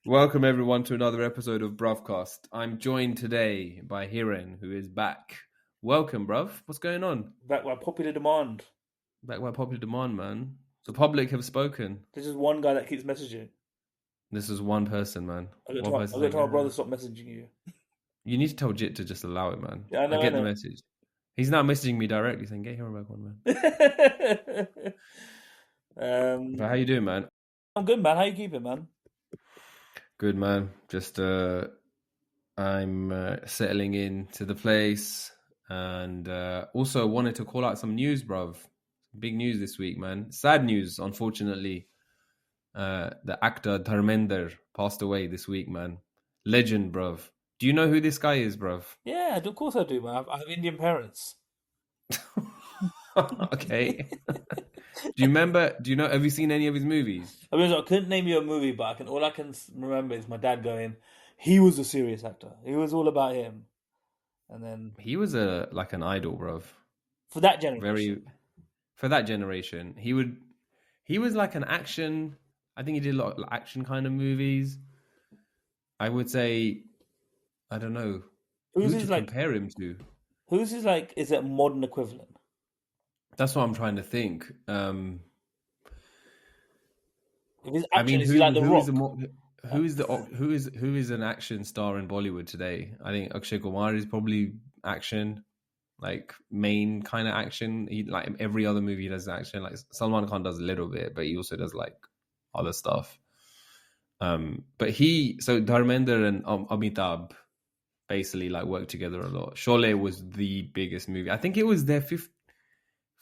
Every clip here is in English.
Welcome everyone to another episode of Bruvcast. I'm joined today by Hiren, who is back. Welcome, bruv. What's going on? Back by popular demand. Back by popular demand, man. The public have spoken. There's just one guy that keeps messaging. This is one person, man. I One got person to tell my saying, brother stop messaging you. You need to tell Jit to just allow it, man. Yeah, I know. I get the message. He's now messaging me directly saying, get Hiren back on, man. But how you doing, man? I'm good, man. How you keeping, man? Good, man. Just I'm settling into the place, and also wanted to call out some news, bruv. Big news this week, man. Sad news, unfortunately. The actor Dharmender passed away this week, man. Legend, bruv. Do you know who this guy is, bruv? Yeah, of course I do, man. I have Indian parents. Okay. Do you know, have you seen any of his movies? I mean, I couldn't name you a movie, but all I can remember is my dad going, he was a serious actor. It was all about him. And then He was like an idol, bruv. For that generation. For that generation. He was like an action, I think he did a lot of action kind of movies. I would say, I don't know. Who to compare him to? Who's his is it modern equivalent? That's what I'm trying to think. If his action is like The Rock. Who is an action star in Bollywood today? I think Akshay Kumar is probably action, like main kind of action. He like every other movie he does action. Like Salman Khan does a little bit, but he also does like other stuff. But Dharmender and Amitabh basically like worked together a lot. Sholay was the biggest movie. I think it was their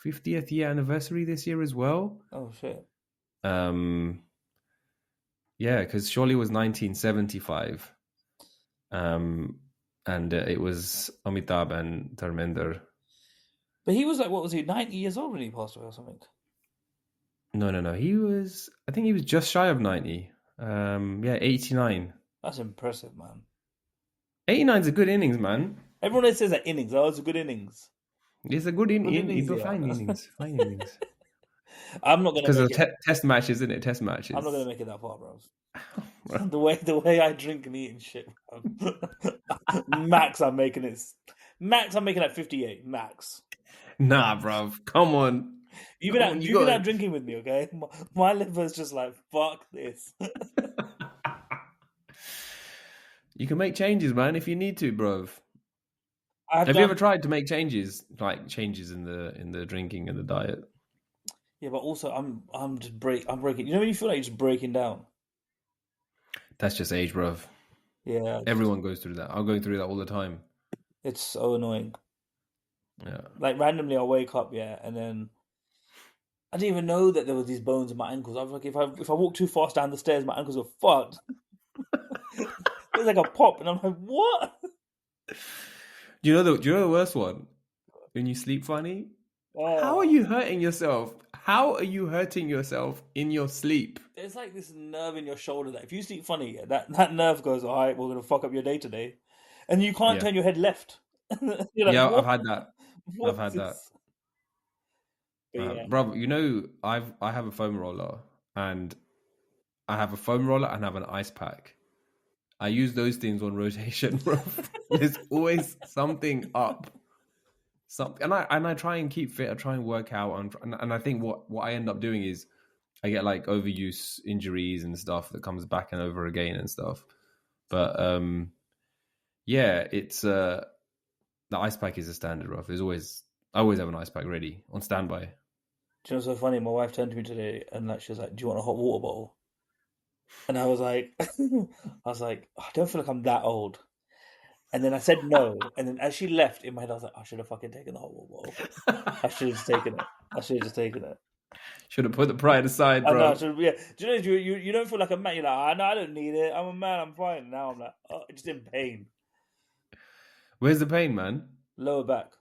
50th year anniversary this year as well. Oh shit. Yeah, because Sholay was 1975. And it was Amitabh and Dharmender. But he was like, what was he, 90 years old when he passed away or something? No. I think he was just shy of 90. 89. That's impressive, man. 89 is a good innings, man. Everyone always says that innings. Oh, it's a good innings. It's a good innings. Fine innings. Fine innings. I'm not going to because of test matches, isn't it? Test matches. I'm not going to make it that far, bro. the way I drink and eat and shit, bro. Max, I'm making like 58. Max. Nah, bro. Come on. You've been out drinking with me, okay? My liver's just like, fuck this. You can make changes, man, if you need to, bro. Have you ever tried to make changes, like changes in the drinking and the diet? Yeah, but also I'm breaking. You know when you feel like you're just breaking down? That's just age, bro. Yeah. Everyone goes through that. I'm going through that all the time. It's so annoying. Yeah. Like randomly I'll wake up, and then I didn't even know that there were these bones in my ankles. I was like, if I walk too fast down the stairs, my ankles are fucked. There's like a pop, and I'm like, what? Do you know the worst one? When you sleep funny? Oh. How are you hurting yourself? How are you hurting yourself in your sleep? There's like this nerve in your shoulder that if you sleep funny, that nerve goes, all right, we're going to fuck up your day today. And you can't turn your head left. Like, I've had that. I've had that. Bro, you know, I have a foam roller, and I have an ice pack. I use those things on rotation, bro. There's always something up. And I try and keep fit. I try and work out, and I think what I end up doing is I get like overuse injuries and stuff that comes back and over again and stuff. But yeah, it's the ice pack is a standard, bro. I always have an ice pack ready on standby. Do you know what's so funny? My wife turned to me today and she was like, "Do you want a hot water bottle?" And I was like, I don't feel like I'm that old. And then I said no. And then as she left, in my head, I was like, I should have fucking taken the hot water bottle. I should have just taken it. Should have put the pride aside, bro. I know, yeah. Do you know, you don't feel like a man. You're like, no, I don't need it. I'm a man. I'm fine. Now I'm like, just in pain. Where's the pain, man? Lower back.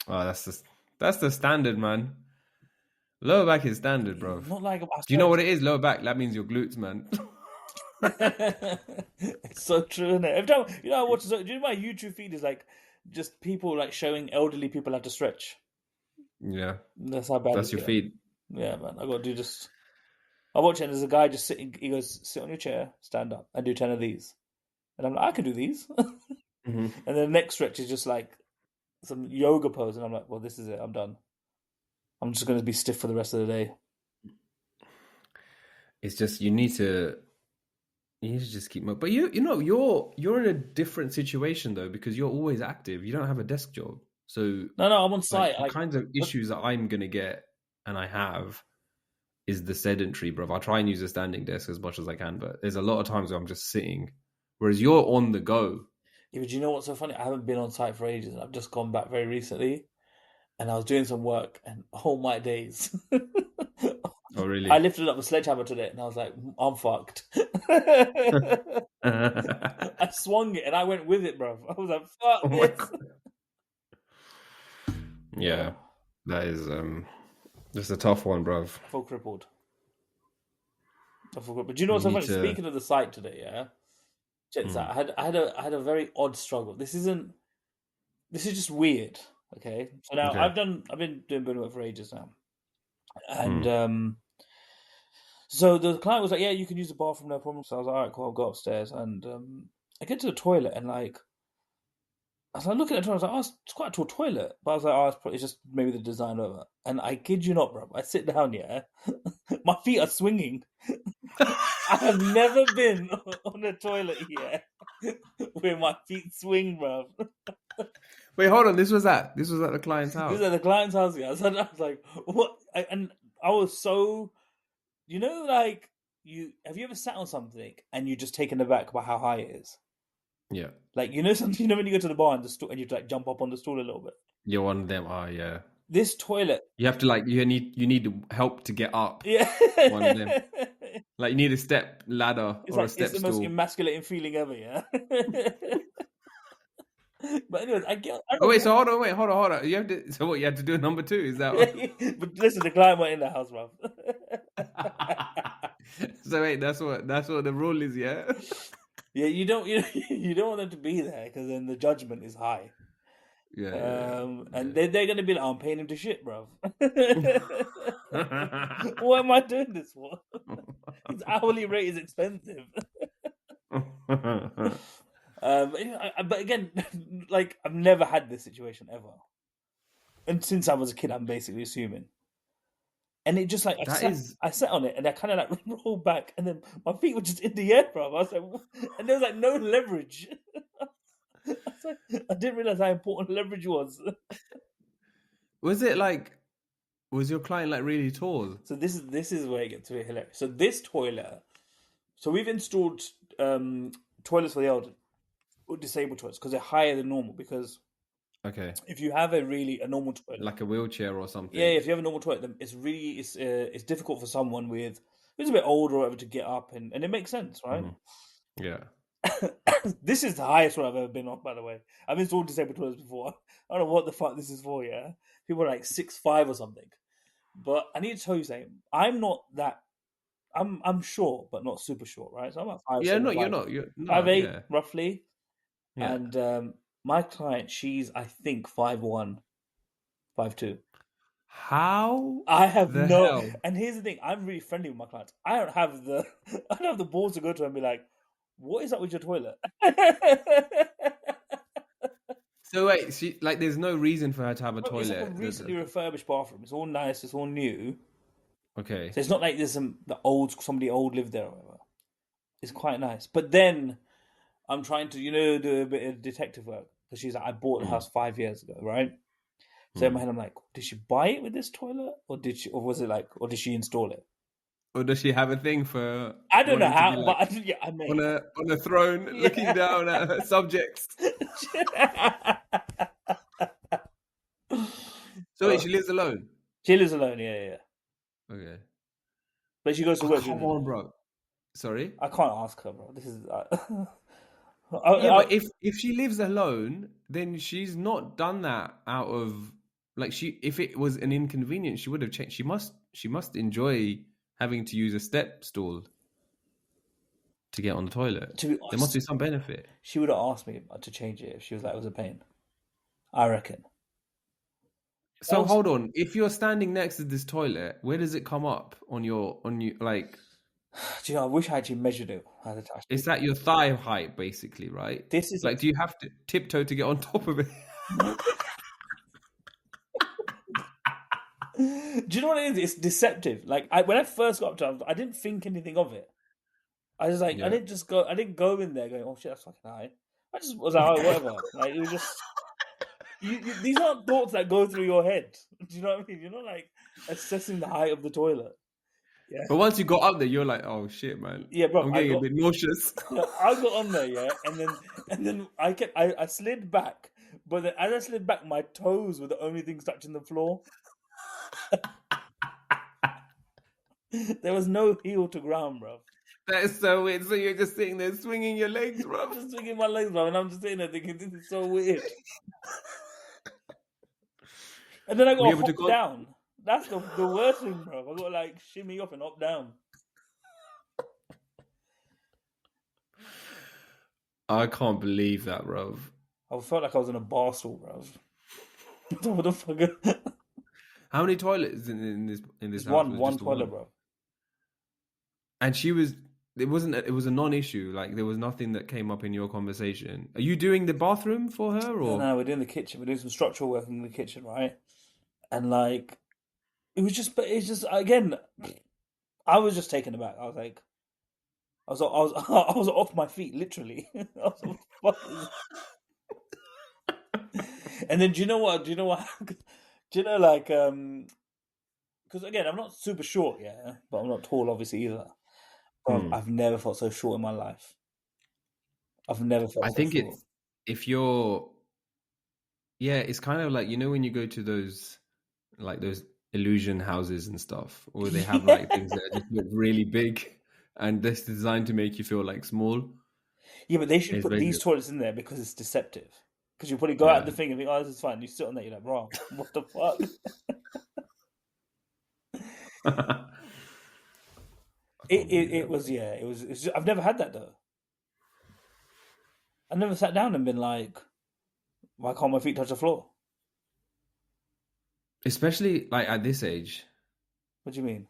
Oh, that's the standard, man. Lower back is standard, bro. Not like. Do you know what it is? Lower back. That means your glutes, man. It's so true, isn't it? Every time, I watch. Do you know my YouTube feed is like just people like showing elderly people how to stretch. Yeah, that's how bad. That's your feed. Yeah, man. I got to do just. I watch it and there's a guy just sitting. He goes, "Sit on your chair, stand up, and do 10 of these." And I'm like, "I can do these." Hmm. And then the next stretch is just like some yoga pose, and I'm like, "Well, this is it. I'm done. I'm just going to be stiff for the rest of the day." It's just you need to just keep. But you're in a different situation though because you're always active. You don't have a desk job, so No, I'm on like site. the Like, kinds of issues that I'm gonna get and I have is the sedentary, bro. I try and use a standing desk as much as I can, but there's a lot of times where I'm just sitting, whereas you're on the go. yeah, but you know what's so funny? I haven't been on site for ages. I've just gone back very recently, and I was doing some work, and oh my days. Oh, I really? lifted up a sledgehammer today, and I was like, I'm fucked. I swung it, and I went with it, bro. I was like, fuck Oh my this. god. Yeah, Oh, that is just a tough one, bro. I feel crippled. I forgot. But do you know You what's so need funny? to. Speaking of the site today, yeah. Check this out. Mm, I had a very odd struggle. This isn't. This is just weird. Okay. So now okay. I've been doing building work for ages now, and Mm, so the client was like, "Yeah, you can use the bathroom, no problem." So I was like, "All right, cool. I'll go upstairs." And I get to the toilet, and like, I was like, looking at the toilet, I was like, "Oh, it's quite a tall toilet." But I was like, "Oh, it's just maybe the design of it." And I kid you not, bro. I sit down, yeah, my feet are swinging. I have never been on a toilet here where my feet swing, bro. Wait, hold on. This was at the client's This is house. at the client's house. Yeah, so I was like, "What?" And I was so, like have you ever sat on something and you're just taken aback by how high it is? Yeah, Like something, when you go to the bar and the stool and you like jump up on the stool a little bit. you're one of them. Oh, yeah. This toilet, You have to like you need help to get up. yeah, One of them. Like you need a step ladder it's or a like it's step the most stool. emasculating feeling ever. Yeah. But anyways, I Oh don't wait, know. so hold on. You have to. So what? You have to do a number two? Is that? But listen, the client went in the house, bro. So wait, that's what the rule is, yeah. Yeah, you don't want them to be there because then the judgment is high. Yeah, And yeah, they're gonna be like, I'm paying him to shit, bro. yeah. What am I doing this for? His hourly rate is expensive. But again, like I've never had this situation ever, and since I was a kid, I'm basically assuming. And it just like That is. I sat on it, and I kind of like rolled back, and then my feet were just in the air, bro. I was like, "What?" And there was like no leverage. I was like, I didn't realize how important leverage was. Was it like? Was your client like really tall? So this is where it gets really hilarious. So this toilet, so we've installed toilets for the elderly or disabled toilets because they're higher than normal. Because Okay, if you have a normal toilet, like a wheelchair or yeah, something. if you have a normal toilet, then it's difficult for someone who's a bit older or whatever to get up, and it makes sense, right? Hmm. Yeah. This is the highest one I've ever been on, by the way. I've installed disabled toilets before. I don't know what the fuck this is for, yeah. People are like 6'5" or something. But I need to tell you something. I'm not that. I'm short, but not super short, right? So I'm about five Yeah. seven, No, you're not. You're five no. eight Yeah. roughly. Yeah. And my client, she's I think 5'1", 5'2". How I have the no. hell? And here's the thing: I'm really friendly with my clients. I don't have the. I don't have the balls to go to her and be like, "What is up with your toilet?" So wait, like, there's no reason for her to have a Bro, it's like a toilet. recently refurbished bathroom. It's all nice. It's all new. Okay. So it's not like there's somebody old lived there or whatever. It's quite nice. But then I'm trying to do a bit of detective work because she's like, I bought the Hmm. house 5 years ago, right? So in my Hmm. head, I'm like, did she buy it with this toilet, or was it like, or did she install it? Or does she have a thing for I don't know wanting to be how, but like yeah, I on may. a throne, looking Yeah. down at her subjects? So wait, Uh, she lives alone. she lives alone, yeah, yeah, yeah. Okay. But she goes to Oh, work during come the day. on, bro. Sorry. I can't ask her, bro. This is. Yeah, I, but if she lives alone, then she's not done that out of like she. If it was an inconvenience, she would have changed. She must enjoy having to use a step stool to get on the toilet. to be There must be honest, some benefit. she would have asked me to change it if she was like, it was a pain. I reckon. So hold on. If you're standing next to this toilet, where does it come up on you? Like, Do you know? I wish I actually measured it. is that your thigh height, basically, right? This is Like, do you have to tiptoe to get on top of it? Do you know what it is? It's deceptive. Like when I first got up to it, I didn't think anything of it. I was like, Yeah. I didn't go in there going, oh shit, that's fucking high. I just was like, oh, whatever. Like it was just, these aren't thoughts that go through your head. Do you know what I mean? You're not like assessing the height of the toilet. Yeah. But once you got up there, you're like, oh shit, man. Yeah, bro. I'm getting a bit nauseous. Yeah, I got on there, yeah, and then I slid back, but then as I slid back, my toes were the only things touching the floor. There was no heel to ground, bro. That is so weird. So you're just sitting there swinging your legs, bro. I'm just swinging my legs, bro, and I'm just sitting there thinking, this is so weird. And then I got to hop down. That's the worst thing, bro. I got to like shimmy up and hop down. I can't believe that, bro. I felt like I was in a bar stool, bro. What the fuck? How many toilets in this house? One toilet, bro. And it was a non-issue. Like there was nothing that came up in your conversation. Are you doing the bathroom for her, or no? We're doing the kitchen. We're doing some structural work in the kitchen, right? And like, it's just again, I was just taken aback. I was like, I was off my feet, literally. And then do you know what? Like, because again, I'm not super short, yeah, but I'm not tall, obviously, either. I've never felt so short in my life. I've never felt. I think it's if you're, yeah, it's kind of like when you go to those illusion houses and stuff, or they have like things that just look really big, and that's designed to make you feel like small. Yeah, but they should put these toilets in there because it's deceptive. Because you probably go out the thing and think, oh, this is fine. You sit on there, you're like, bro, what the fuck? It was just, I've never had that though. I never sat down and been like, why can't my feet touch the floor? Especially like at this age. What do you mean?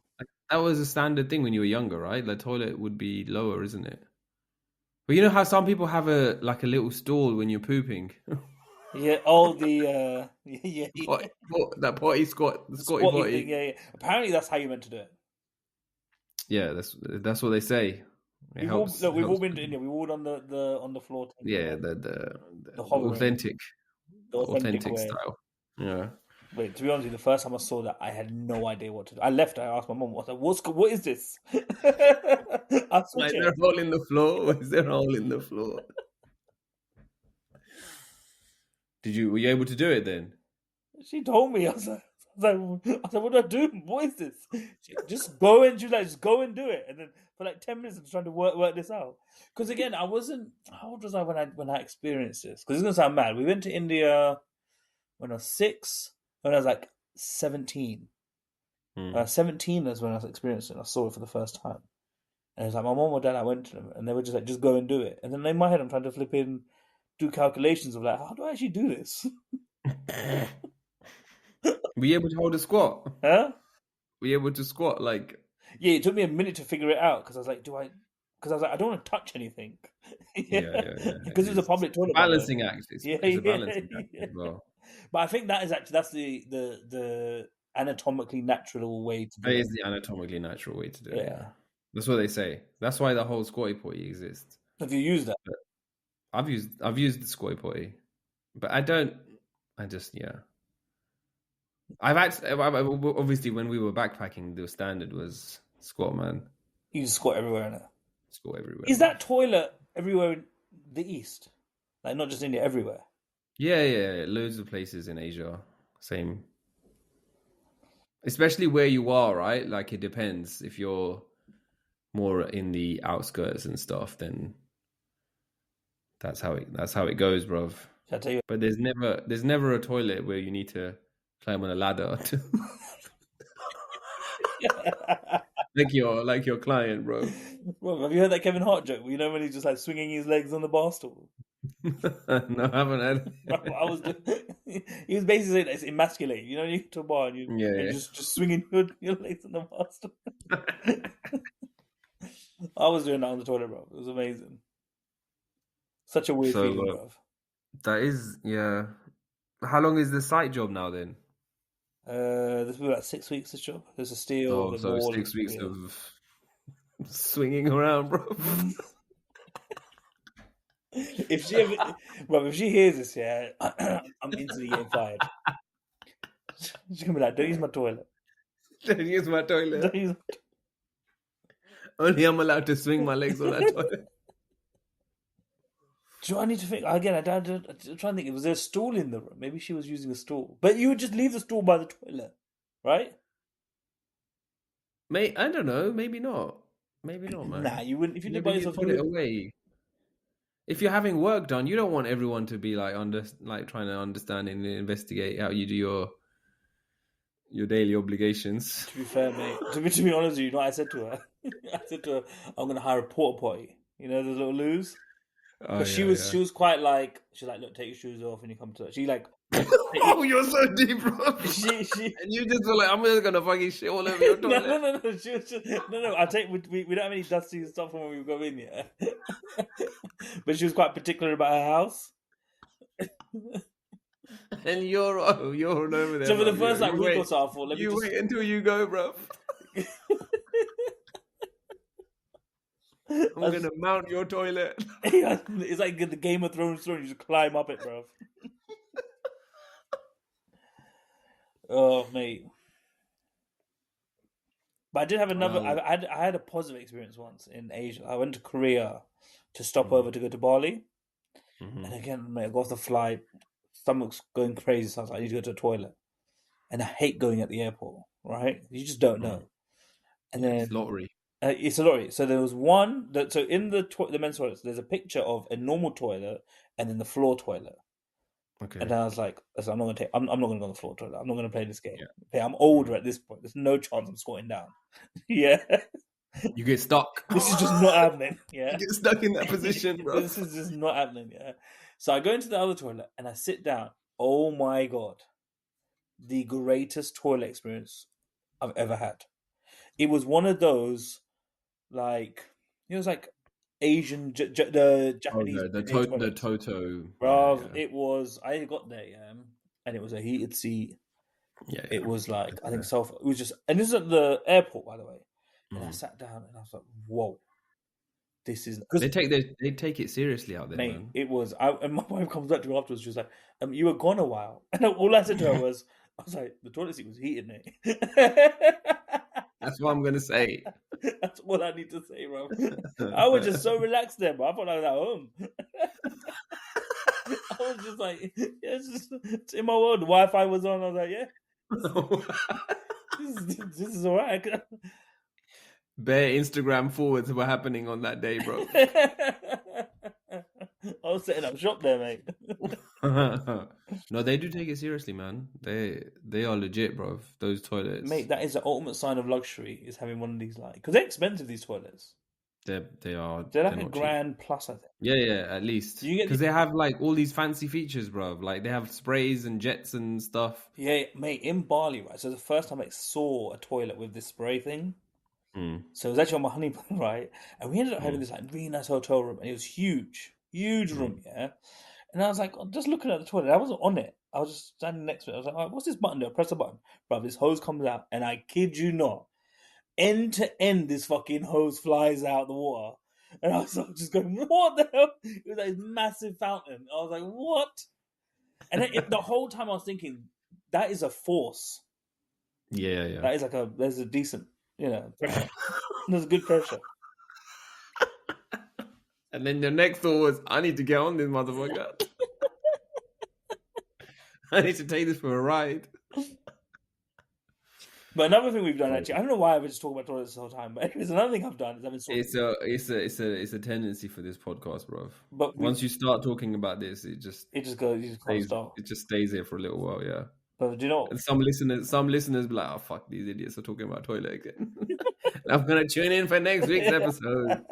That was a standard thing when you were younger, right? The toilet would be lower, isn't it? But you know how some people have a little stall when you're pooping? Yeah, the that potty squatty potty. Thing, yeah. Apparently that's how you're meant to do it. Yeah, that's what they say. We've all been to India. We've all done the on the floor. Yeah, the authentic style. Yeah. Wait, to be honest with you, the first time I saw that, I had no idea what to do. I left. I asked my mum, "What is this?" Is there a hole in the floor? Is there a hole in the floor? Were you able to do it then? She told me. I was like, what do I do? What is this? Just go and do it. And then for like 10 minutes, I'm trying to work this out. Because again, I wasn't. How old was I when I experienced this? Because it's gonna sound mad. We went to India when I was 6. When I was like 17. 17 is when I was experiencing it. I saw it for the first time. And it was like my mom or dad, I went to them and they were just like, just go and do it. And then in my head, I'm trying to flip in, do calculations of like, how do I actually do this? Were you able to hold a squat? Huh? Were you able to squat like? Yeah, it took me a minute to figure it out because I was like, I don't want to touch anything. Yeah. Because it's a public toilet. Balancing act. It's a balancing act as well. But I think that's the anatomically natural way to do it. It is the anatomically natural way to do it. Yeah. That's what they say. That's why the whole squatty potty exists. Have you used that? But I've used the squatty potty, but I've obviously when we were backpacking, the standard was squat, man. You squat everywhere in it. Squat everywhere. Is that toilet everywhere in the East? Like not just India, everywhere? Yeah. Loads of places in Asia. Same. Especially where you are, right? Like it depends. If you're more in the outskirts and stuff, then that's how it goes, bruv. Shall I tell you? But there's never a toilet where you need to climb on a ladder to like your client, bro. Bro, have you heard that Kevin Hart joke? You know when he's just like swinging his legs on the bar stool? No, I haven't had. Bro, I was. He was basically saying that it's emasculating. You know, you get to a bar and Yeah. you're just swinging your legs in the bar. I was doing that on the toilet, bro. It was amazing. Such a weird So feeling, bro. that is, yeah. How long is the site job now then? This was about 6 weeks. This job. There's a steel, Oh, the so wall. 6 weeks Yeah. of swinging around, bro. If she ever, well, if she hears this, yeah, I'm instantly getting fired. She's gonna be like, "Don't use my toilet. Don't use my Don't toilet. use." Only I'm allowed to swing my legs on that toilet. Do I need to think again? I'm trying to think. Was there a stool in the room? Maybe she was using a stool, but you would just leave the stool by the toilet, right? I don't know. Maybe not. Maybe not, man. Nah, you wouldn't. If you did by Maybe you yourself, put you it would. away. If you're having work done, you don't want everyone to be like trying to understand and investigate how you do your daily obligations. To be fair, mate. To be honest with you, you know what I said to her? I said to her, "I'm gonna hire a porta potty." You know those little loos. Oh Because yeah, yeah. she was quite like she's like, "Look, take your shoes off when you come to it." She like Oh, you're so deep, bro. she And you just were like, I'm just gonna fucking shit all over your no, toilet. no. She was just, no. I take we don't have any dusty stuff when we go in yet. But she was quite particular about her house. And you're all over there, So for bro. the first like You week or wait. so, I thought, let me You just. wait until you go, bro. I'm gonna mount your toilet. It's like the Game of Thrones story. You just climb up it, bro. Oh, mate. But I did have another. Well, I had a positive experience once in Asia. I went to Korea to stop mhm, over to go to Bali, mhm. and again, mate, I got off the flight. Stomach's going crazy, so I was like, I need to go to the toilet, and I hate going at the airport. Right? You just don't know. And Yeah, it's then lottery. it's a lorry. So there was one that so in the men's toilets, there's a picture of a normal toilet and then the floor toilet. Okay. And I was like, I'm not gonna take. I'm not gonna go on the floor toilet. I'm not gonna play this game. Yeah. Okay, I'm older at this point. There's no chance I'm squatting down. Yeah, You get stuck. this is just not happening. You Yeah, get stuck in that position, bro. this is just not happening. Yeah. So I go into the other toilet and I sit down. Oh my god, the greatest toilet experience I've ever had. It was one of those like it was like Asian, the Oh, Japanese the toilets. Toto. Yeah, Bruv, yeah, it was. I got there, yeah, and it was a heated seat. yeah, It yeah. was like I think self. It was just, and this is at the airport, by the way. And I Mhm. sat down and I was like, "Whoa, this is because They take it seriously out there, mate, man. it was." And my wife comes back to me afterwards. She was like, "You were gone a while," and all I said to her was, "I was like, the toilet seat was heated, mate." That's what I'm gonna say. That's all I need to say, bro. I was just so relaxed there, bro. I thought I was at home. I was just like, yeah, it's in my world. The Wi-Fi was on. I was like, yeah, this is all right. Bare Instagram forwards were happening on that day, bro. I was setting up shop there, mate. No, they do take it seriously, man. They are legit, bro. Those toilets, Mate, that is the ultimate sign of luxury, is having one of these, like, because they're expensive, these toilets. they are. They're They're like a not cheap. grand plus, I think. Yeah, at least Do you get because they have like all these fancy features, bro. Like they have sprays and jets and stuff. Yeah, mate, in Bali, right? So the first time I saw a toilet with this spray thing. Mm, So it was actually on my honeymoon, right? And we ended up having mm, this like really nice hotel room, and it was huge, huge mm. room, yeah. And I was like, just looking at the toilet. I wasn't on it. I was just standing next to it. I was like, what's this button do? I press the button, bro. This hose comes out, and I kid you not, end to end, this fucking hose flies out the water. And I was like, just going, what the hell? It was like this massive fountain. I was like, what? And the whole time I was thinking, that is a force. Yeah. That is like there's a decent, pressure. There's a good pressure. And then the next thought was, I need to get on this motherfucker. I need to take this for a ride. But another thing we've done, actually, I don't know why I've been just talking about toilets this whole time, but anyways, another thing I've done is I've been It's a tendency for this podcast, bro. but Once you start talking about this, it just goes, you just can't stays. stop. It just stays here for a little while, yeah. But do you know? And some listeners be like, "Oh fuck, these idiots are talking about toilet again." I'm gonna tune in for next week's episode.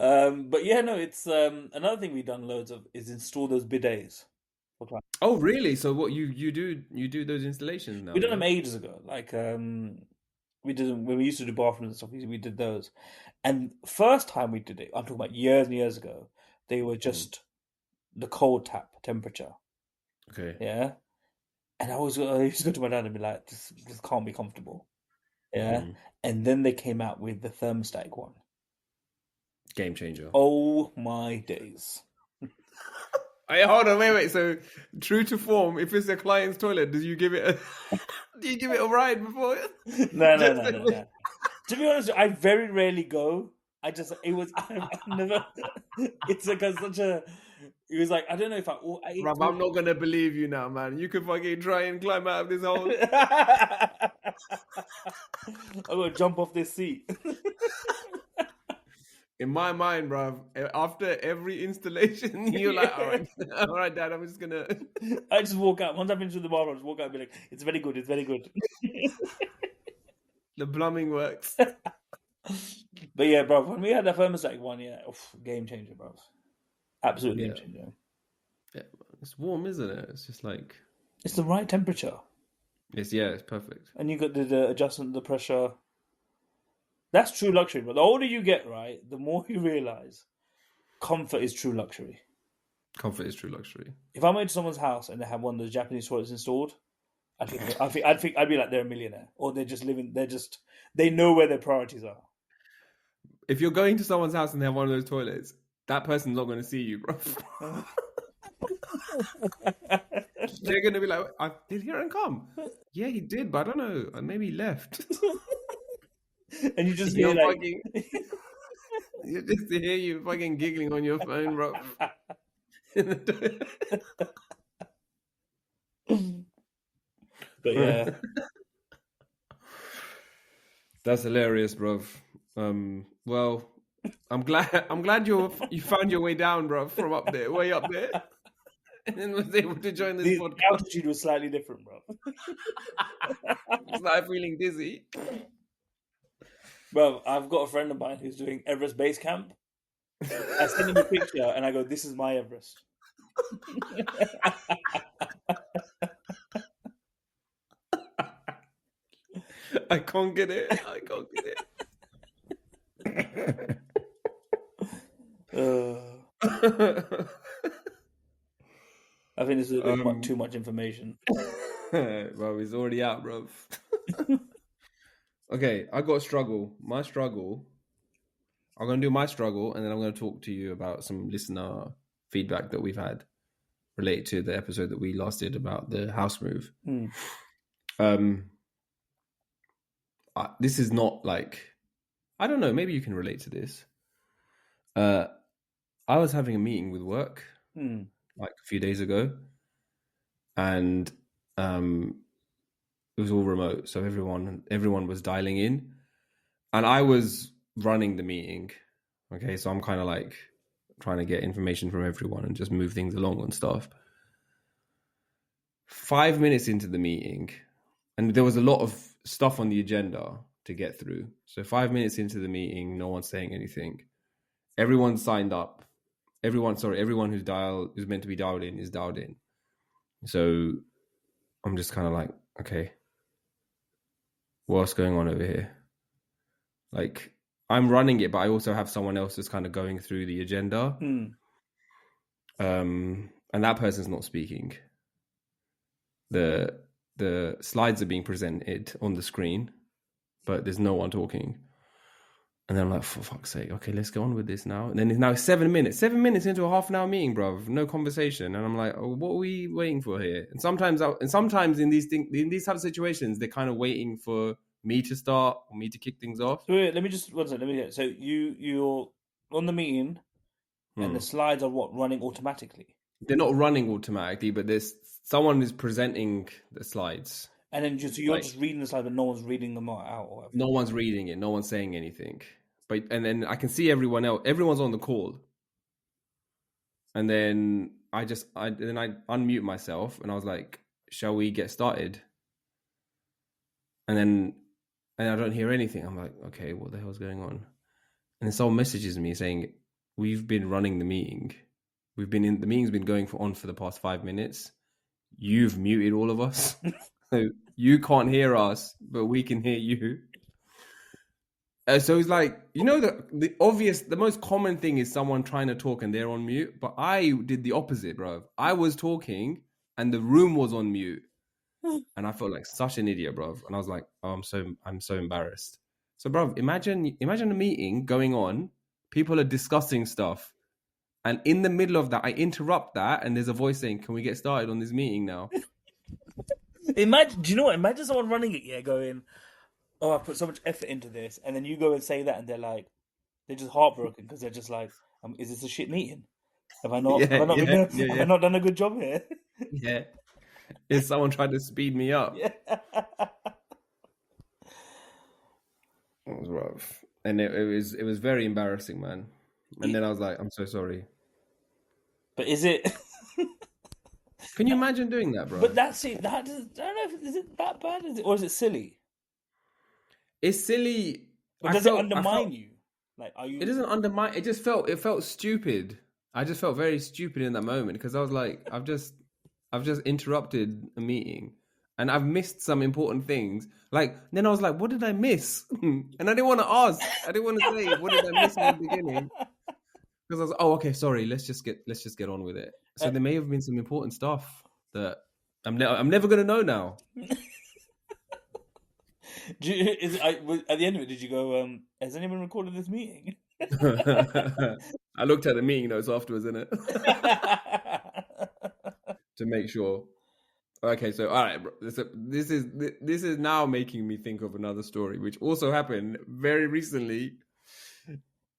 But yeah, no, it's another thing we've done loads of is install those bidets for clients. Oh, really? So what you do those installations now, We done them yeah? ages ago. Like we did them when we used to do bathrooms and stuff. We did those, and first time we did it, I'm talking about years and years ago. They were Mm. just the cold tap temperature. Okay. Yeah, and I used to go to my dad and be like, this can't be comfortable. Yeah, Mm. and then they came out with the thermostatic one. Game changer. Oh my days! Hey, hold on, wait. So, true to form, if it's a client's toilet, do you give it a do you give it a ride before? No, no, Just no, no, no. To be honest, I very rarely go. It was I've never. It's like such a. It was like I don't know if Bruv, I'm not gonna believe you now, man. You could fucking try and climb out of this hole. I'm gonna jump off this seat. In my mind, bruv, after every installation, you're like, all right, Dad, I'm just gonna. I just walk out. Once I finish with the bathroom, I just walk out and be like, it's very good, it's very good. The plumbing works. But yeah, bro, when we had the thermostatic one, yeah, game changer, bro. Absolute game Yeah. changer. Yeah, it's warm, isn't it? It's just like It's the right temperature. it's perfect. And you got the adjustment, the pressure. That's true luxury. But the older you get, right, the more you realize comfort is true luxury. Comfort is true luxury. If I went to someone's house and they have one of those Japanese toilets installed, I'd be like they're a millionaire, or they're just living. They know where their priorities are. If you're going to someone's house and they have one of those toilets, that person's not going to see you, bro. They're going to be like, did Hiren come? Yeah, he did, but I don't know. Maybe he left. And you just hear like, you just hear you fucking giggling on your phone, bro. But yeah, that's hilarious, bro. Well, I'm glad you found your way down, bro, from up there, way up there, and then was able to join this the podcast. altitude was slightly different, bro. Started feeling dizzy. Bro, I've got a friend of mine who's doing Everest Base Camp. I send him a picture and I go, "This is my Everest." I can't get it. I think this is a bit too much information. Bro, he's already out, bro. Okay, I got a struggle. My struggle. I'm going to do my struggle, and then I'm going to talk to you about some listener feedback that we've had related to the episode that we last did about the house move. This is not like, I don't know, maybe you can relate to this. I was having a meeting with work like a few days ago, and it was all remote, so everyone was dialing in, and I was running the meeting. Okay, so I'm kind of like trying to get information from everyone and just move things along and stuff. 5 minutes into the meeting, and there was a lot of stuff on the agenda to get through. So 5 minutes into the meeting, no one's saying anything. Everyone signed up. Everyone who's meant to be dialed in is dialed in. So I'm just kind of like, okay, what's going on over here? Like, I'm running it, but I also have someone else that's kind of going through the agenda. And that person's not speaking. The slides are being presented on the screen, but there's no one talking. And then I'm like, for fuck's sake, okay, let's go on with this now. And then it's now 7 minutes. 7 minutes into a half an hour meeting, bro, no conversation. And I'm like, oh, what are we waiting for here? And sometimes in these types of situations, they're kind of waiting for me to start or me to kick things off. So wait, let me just one second. Let me get. So you're on the meeting, and the slides are running automatically. They're not running automatically, but there's someone is presenting the slides. And then you're just reading the slides, but no one's reading them out. Or whatever. No one's reading it. No one's saying anything. And then I can see everyone else. Everyone's on the call. And then I unmute myself and I was like, shall we get started? And I don't hear anything. I'm like, okay, what the hell's going on? And then someone messages me saying, we've been running the meeting. The meeting's been going on for the past 5 minutes. You've muted all of us. So you can't hear us, but we can hear you. So it's like, you know, the most common thing is someone trying to talk and they're on mute. But I did the opposite, bro. I was talking and the room was on mute. And I felt like such an idiot, bro. And I was like, oh, I'm so embarrassed. So, bro, imagine a meeting going on. People are discussing stuff. And in the middle of that, I interrupt that. And there's a voice saying, can we get started on this meeting now? Imagine, do you know what? Imagine someone running it, going, oh, I put so much effort into this. And then you go and say that and they're just heartbroken because they're just like, is this a shit meeting? Have I not done a good job here? Yeah. Is someone trying to speed me up? Yeah. It was rough. And it was very embarrassing, man. And then I was like, I'm so sorry. But is it... Can you imagine doing that, bro? But that's it. I don't know if is it that bad, or is it silly? It's silly. But does it undermine you? Like, are you? It doesn't undermine. It felt stupid. I just felt very stupid in that moment because I was like, I've just interrupted a meeting and I've missed some important things. Like, then I was like, what did I miss? And I didn't want to ask. I didn't want to say, what did I miss in the beginning? Because I was like, oh, okay, sorry. Let's just get on with it. So there may have been some important stuff that I'm never gonna know now. At the end of it, did you go? Has anyone recorded this meeting? I looked at the meeting notes afterwards, innit? To make sure. Okay, so all right, this is now making me think of another story, which also happened very recently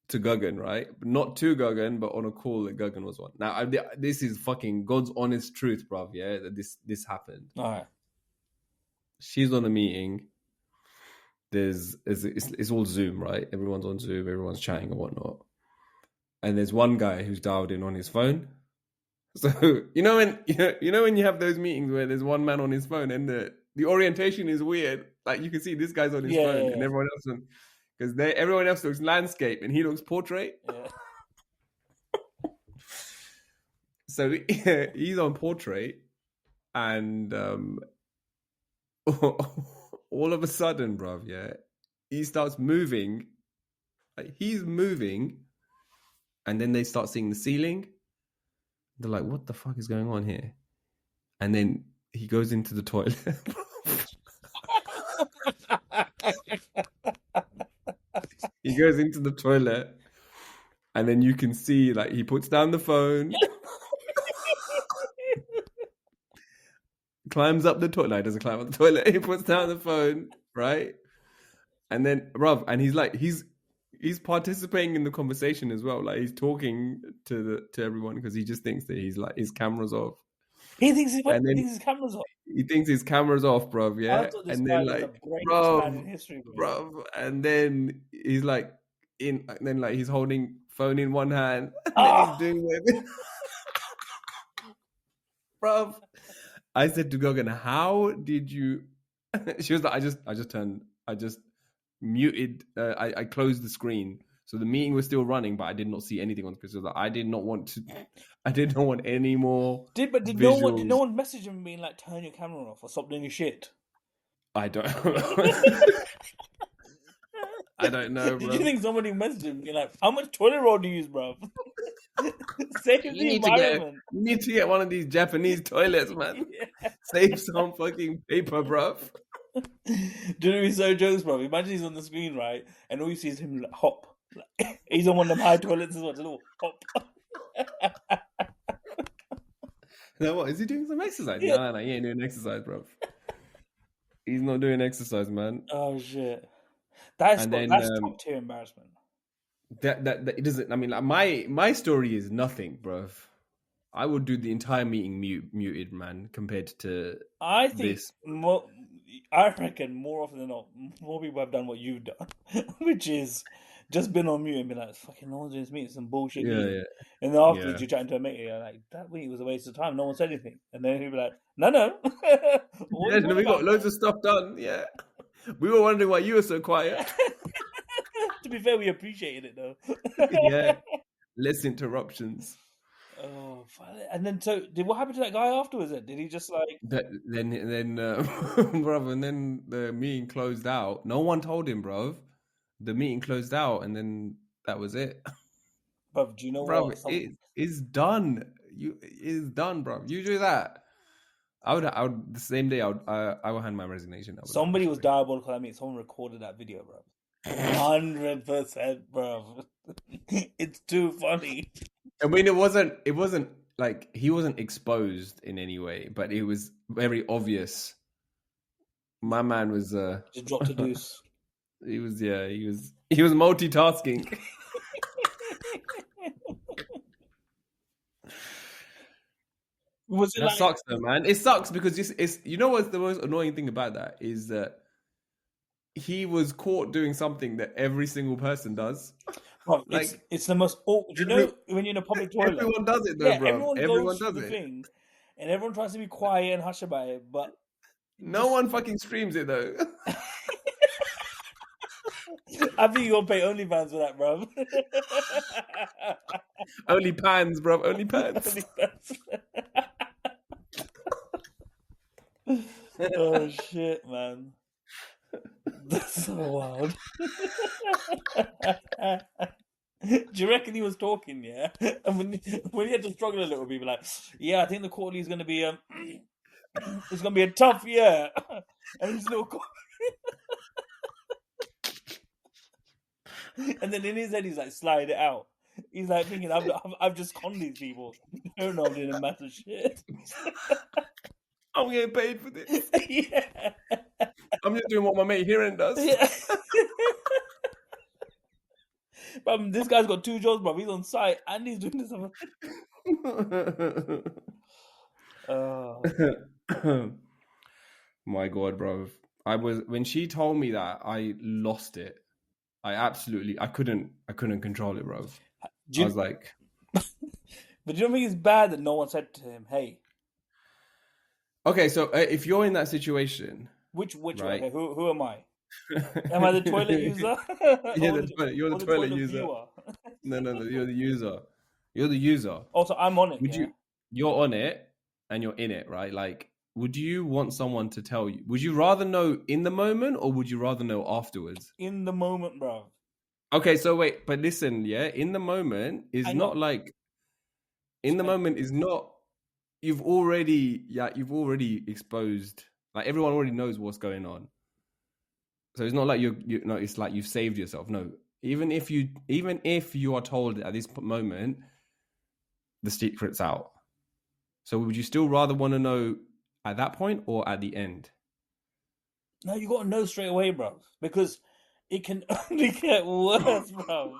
to Guggen, right? Not to Guggen, but on a call that Guggen was on. Now, this is fucking God's honest truth, bruv. Yeah, that this happened. All right. She's on a meeting. It's all Zoom, right? Everyone's on Zoom, everyone's chatting and whatnot. And there's one guy who's dialed in on his phone. So you know when you have those meetings where there's one man on his phone and the orientation is weird. Like you can see this guy's on his phone and everyone else because everyone else looks landscape and he looks portrait. Yeah. So he's on portrait, and all of a sudden, bruv, he starts moving. Like, he's moving, and then they start seeing the ceiling. They're like, what the fuck is going on here? And then he goes into the toilet. He goes into the toilet, and then you can see, like, he puts down the phone, climbs up the toilet. No, he doesn't climb up the toilet. He puts down the phone, right? And then, bruv, and he's participating in the conversation as well. Like, he's talking to everyone because he just thinks that he's like his camera's off. He thinks his camera's off. He thinks his camera's off, bruv. Yeah, and then like, bruv, and then he's like and then like he's holding phone in one hand, and then he's doing it, bruv. I said to Guggen, how did you? She was like, I just muted. I closed the screen, so the meeting was still running, but I did not see anything on the screen. So like, I did not want any more. Did no one message him being like, turn your camera off or stop doing your shit? I don't. I don't know, bro. Did you think somebody messaged him being like, how much toilet roll do you use, bro? Save the environment. You need to get one of these Japanese toilets, man. Yeah. Save some fucking paper, bro. Dude, it'd be so jokes, bro. Imagine he's on the screen, right? And all you see is him like, hop. Like, he's on one of them high toilets as well. Just a little hop. Now what? Is he doing some exercise? Yeah. No, he ain't doing exercise, bro. He's not doing exercise, man. Oh shit. That's top tier embarrassment. That it doesn't. I mean, like, my story is nothing, bro. I would do the entire meeting muted, man. Compared to I think this. I reckon more often than not, more people have done what you've done, which is just been on mute and been like, "Fucking no one's doing this meeting, some bullshit." Yeah. And then afterwards, you're chatting to a mate, you're like, "That meeting was a waste of time. No one said anything." And then he'll be like, "No." We got loads of stuff done. Yeah. We were wondering why you were so quiet. To be fair, we appreciated it though. Yeah. Less interruptions. Oh, and then what happened to that guy afterwards? Then did he just like? Then, bro, and then the meeting closed out. No one told him, bro. The meeting closed out, and then that was it. Bro, do you know Bro, what? it's done. It's done, bro. You do that. I would the same day. I would hand my resignation. Somebody was diabolical. I mean, someone recorded that video, bro. 100%, bro. It's too funny. I mean, it wasn't like he wasn't exposed in any way, but it was very obvious. My man was just dropped a deuce. He was multitasking. Was it that sucks though, man. It sucks because it's you know what's the most annoying thing about that is that he was caught doing something that every single person does. Bro, like it's the most awkward. You know when you're in a public toilet, everyone does it though, bro. Everyone goes through the thing, and everyone tries to be quiet and hush about it, but no one fucking streams it though. I think you'll pay OnlyFans for that, bro. Only pans, bro. Only pans. Oh shit, man. That's so wild. Do you reckon he was talking, yeah? And when he had to struggle a little bit, be like, yeah, I think the quarterly is going to be it's going to be a tough year. And he's little and then in his head, he's like, slide it out. He's like thinking, I've just conned these people. They don't know I'm doing a massive shit. I'm getting paid for this. Yeah. I'm just doing what my mate Hiren does. Yeah. But this guy's got 2 jobs, bro. He's on site and he's doing this. My God, bro. When she told me that, I lost it. I couldn't control it, bro. I was like, but you don't think it's bad that no one said to him, "Hey"? Okay, so if you're in that situation, which right? Okay, who am I? Am I the toilet user? Yeah, you're the toilet user. No, you're the user. You're the user. Also, I'm on it. You're on it and you're in it, right? Like, would you want someone to tell you? Would you rather know in the moment or would you rather know afterwards? In the moment, bro. Okay, so wait, but listen, yeah, in the moment is not like. In the moment is not. You've already exposed. Like everyone already knows what's going on. So it's not like it's like you've saved yourself. No, even if you are told at this moment, the secret's out. So would you still rather want to know at that point or at the end? No, you got to know straight away, bro, because it can only get worse, bro.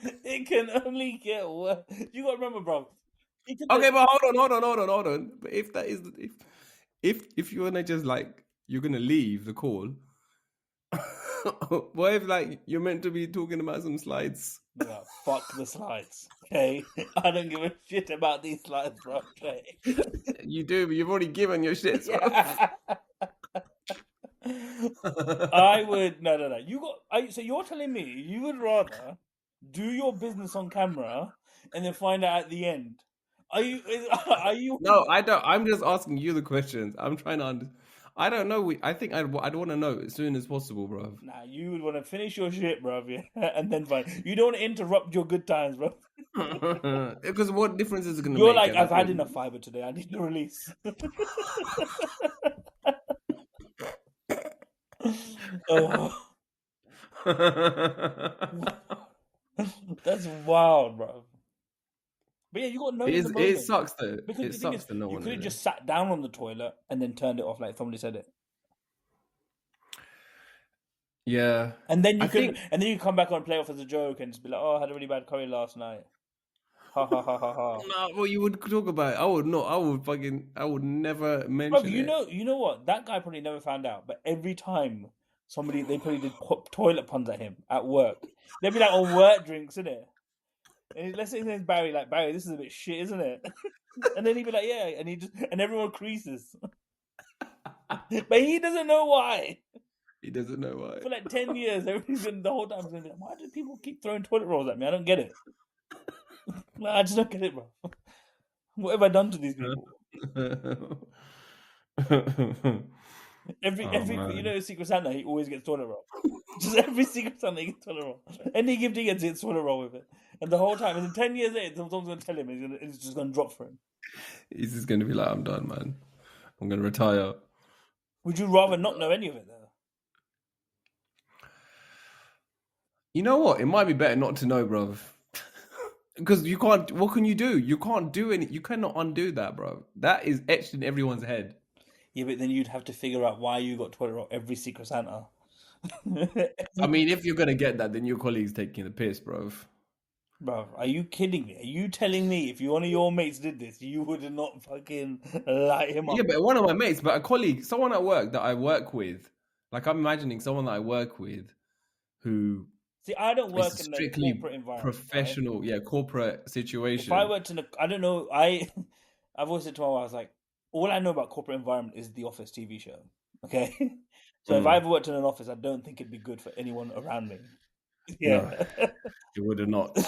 It can only get worse. You got to remember, bro. Okay, but hold on. But if that is if you're gonna just like you're gonna leave the call. What if like you're meant to be talking about some slides? Yeah, fuck the slides. Okay, I don't give a shit about these slides, bro. Okay. You do, but you've already given your shit. So. I would no. So you're telling me you would rather do your business on camera and then find out at the end? Are you? No, I don't. I'm just asking you the questions. I'm trying to. I don't know. I think I'd want to know as soon as possible, bro. Nah, you would want to finish your shit, bro, yeah? And then find. You don't want to interrupt your good times, bro. Because what difference is it going to make? You're like, I've had enough fiber today. I need to release. Oh. That's wild, bro. But yeah, you got to know. It sucks though. Because it sucks to know. You could have just sat down on the toilet and then turned it off, like somebody said it. Yeah. And then you come back on, play off as a joke, and just be like, "Oh, I had a really bad curry last night." Ha ha ha ha ha. No, well, you would talk about it. I would not. I would never mention it. You know what? That guy probably never found out. But every time they probably did toilet puns at him at work, they'd be like on work drinks, isn't it? And let's say his name's Barry. Like, Barry, this is a bit shit, isn't it? And then he'd be like, yeah, and everyone creases. But he doesn't know why. He doesn't know why. For like 10 years, the whole time he's gonna be like, why do people keep throwing toilet rolls at me? I don't get it. I just don't get it, bro. What have I done to these people? Every you know, Secret Santa, he always gets toilet roll. Just every Secret Santa, he gets toilet roll. Any gift he gets toilet roll with it. And the whole time, and then 10 years later, someone's going to tell him, it's just going to drop for him. He's just going to be like, I'm done, man. I'm going to retire. Would you rather not know any of it, though? You know what? It might be better not to know, bruv. Because you can't, what can you do? You can't do any, you cannot undo that, bro. That is etched in everyone's head. Yeah, but then you'd have to figure out why you got toilet roll every Secret Santa. I mean, if you're going to get that, then your colleague's taking the piss, bruv. Bro, are you kidding me? Are you telling me if one of your mates did this, you would not fucking light him up? Yeah, but one of my mates, but a colleague, someone at work that I work with, like I'm imagining someone that I work with who... See, I don't work in a strictly corporate environment. Professional, right? Yeah, corporate situation. If I worked in I don't know, I've always said to my wife, I was like, all I know about corporate environment is The Office TV show. Okay? So if I ever worked in an office, I don't think it'd be good for anyone around me. Yeah. No, it would have not.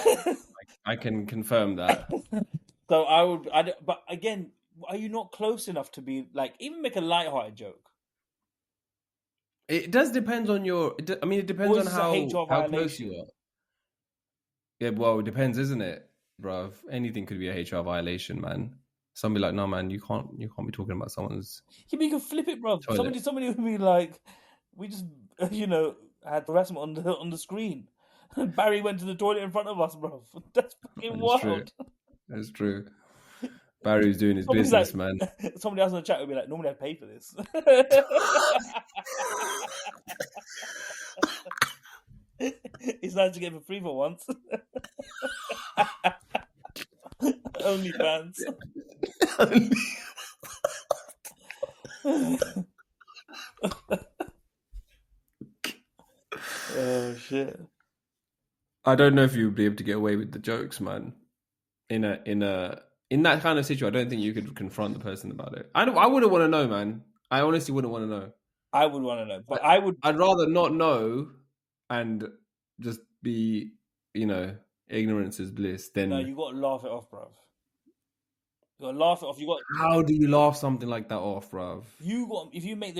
I can confirm that. So but again, are you not close enough to be like, even make a lighthearted joke? It does depend on your. I mean, it depends on how close you are. Yeah, well, it depends, isn't it, bruv? Anything could be a HR violation, man. Somebody like, no, man, you can't be talking about someone's. Yeah, but you can flip it, bruv. Somebody would be like, we just, had harassment on the screen. Barry went to the toilet in front of us, bruv. That's fucking wild. True. That's true. Barry's doing his business, man. Somebody else in the chat would be like, normally I pay for this. It's nice to get for free for once. Only fans. Oh shit. I don't know if you'd be able to get away with the jokes, man. In that kind of situation, I don't think you could confront the person about it. I wouldn't want to know, man. I honestly wouldn't want to know. I would want to know, but I'd rather not know and just be, ignorance is bliss. Then no, you got to laugh it off, bruv. You got to laugh it off. How do you laugh something like that off, bruv? If you make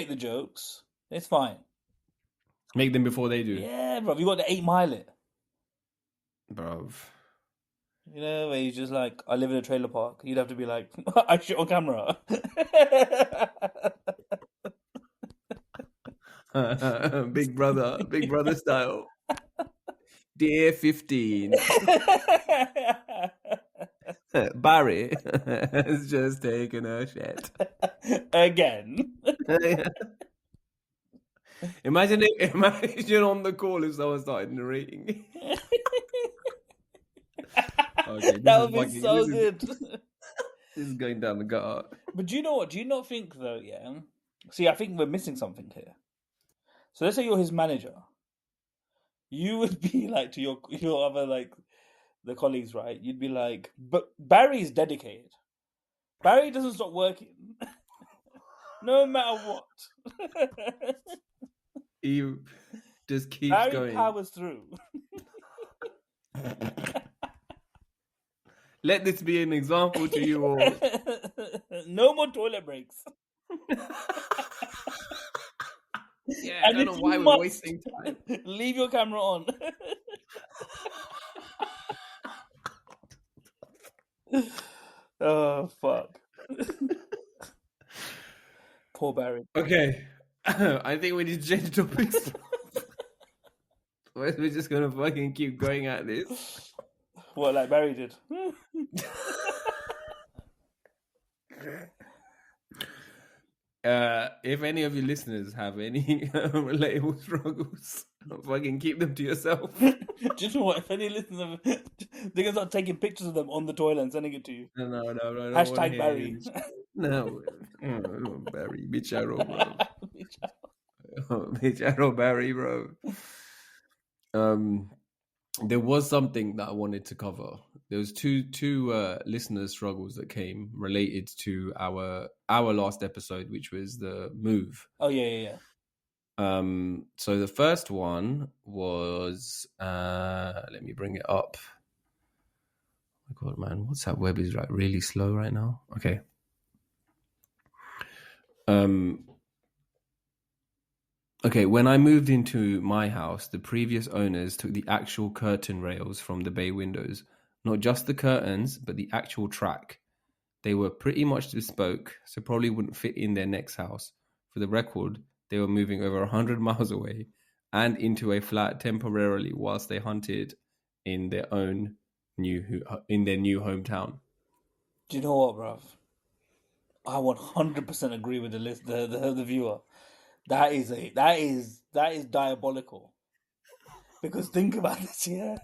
the jokes, it's fine. Make them before they do. Yeah, bruv. You got to 8 Mile it, bruv. You know, where you just like, I live in a trailer park. You'd have to be like, I shit on camera. Big brother style. Dear 15. Barry has just taken a shit. Again. Imagine on the call if someone started narrating. Okay, that would be so good. This is going down the gutter. But do you know what? Do you not think though? Yeah. See, I think we're missing something here. So let's say you're his manager. You would be like to your other like the colleagues, right? You'd be like, but Barry's dedicated. Barry doesn't stop working, no matter what. He just keeps Barry going. Powers through. Let this be an example to you all. No more toilet breaks. Yeah, I don't know why we're wasting time. Leave your camera on. Oh, fuck. Poor Barry. Okay. I think we need to change topics. We're just going to fucking keep going at this. What, like Barry did? If any of your listeners have any relatable struggles, fucking keep them to yourself. Do you know what? If any listeners, they're gonna start taking pictures of them on the toilet and sending it to you. No. Hashtag Barry. No, Barry, bicharo, bro. Bicharo Barry, bro. There was something that I wanted to cover. There was two listeners' struggles that came related to our last episode, which was the move. Oh yeah. So the first one was let me bring it up. my God, man, WhatsApp web is like really slow right now. Okay. Okay, when I moved into my house, the previous owners took the actual curtain rails from the bay windows, not just the curtains, but the actual track. They were pretty much bespoke, so probably wouldn't fit in their next house. For the record, they were moving over 100 miles away and into a flat temporarily whilst they hunted in their new hometown. Do you know what, bruv? I 100% agree with the viewer. That is diabolical. Because think about this, yeah.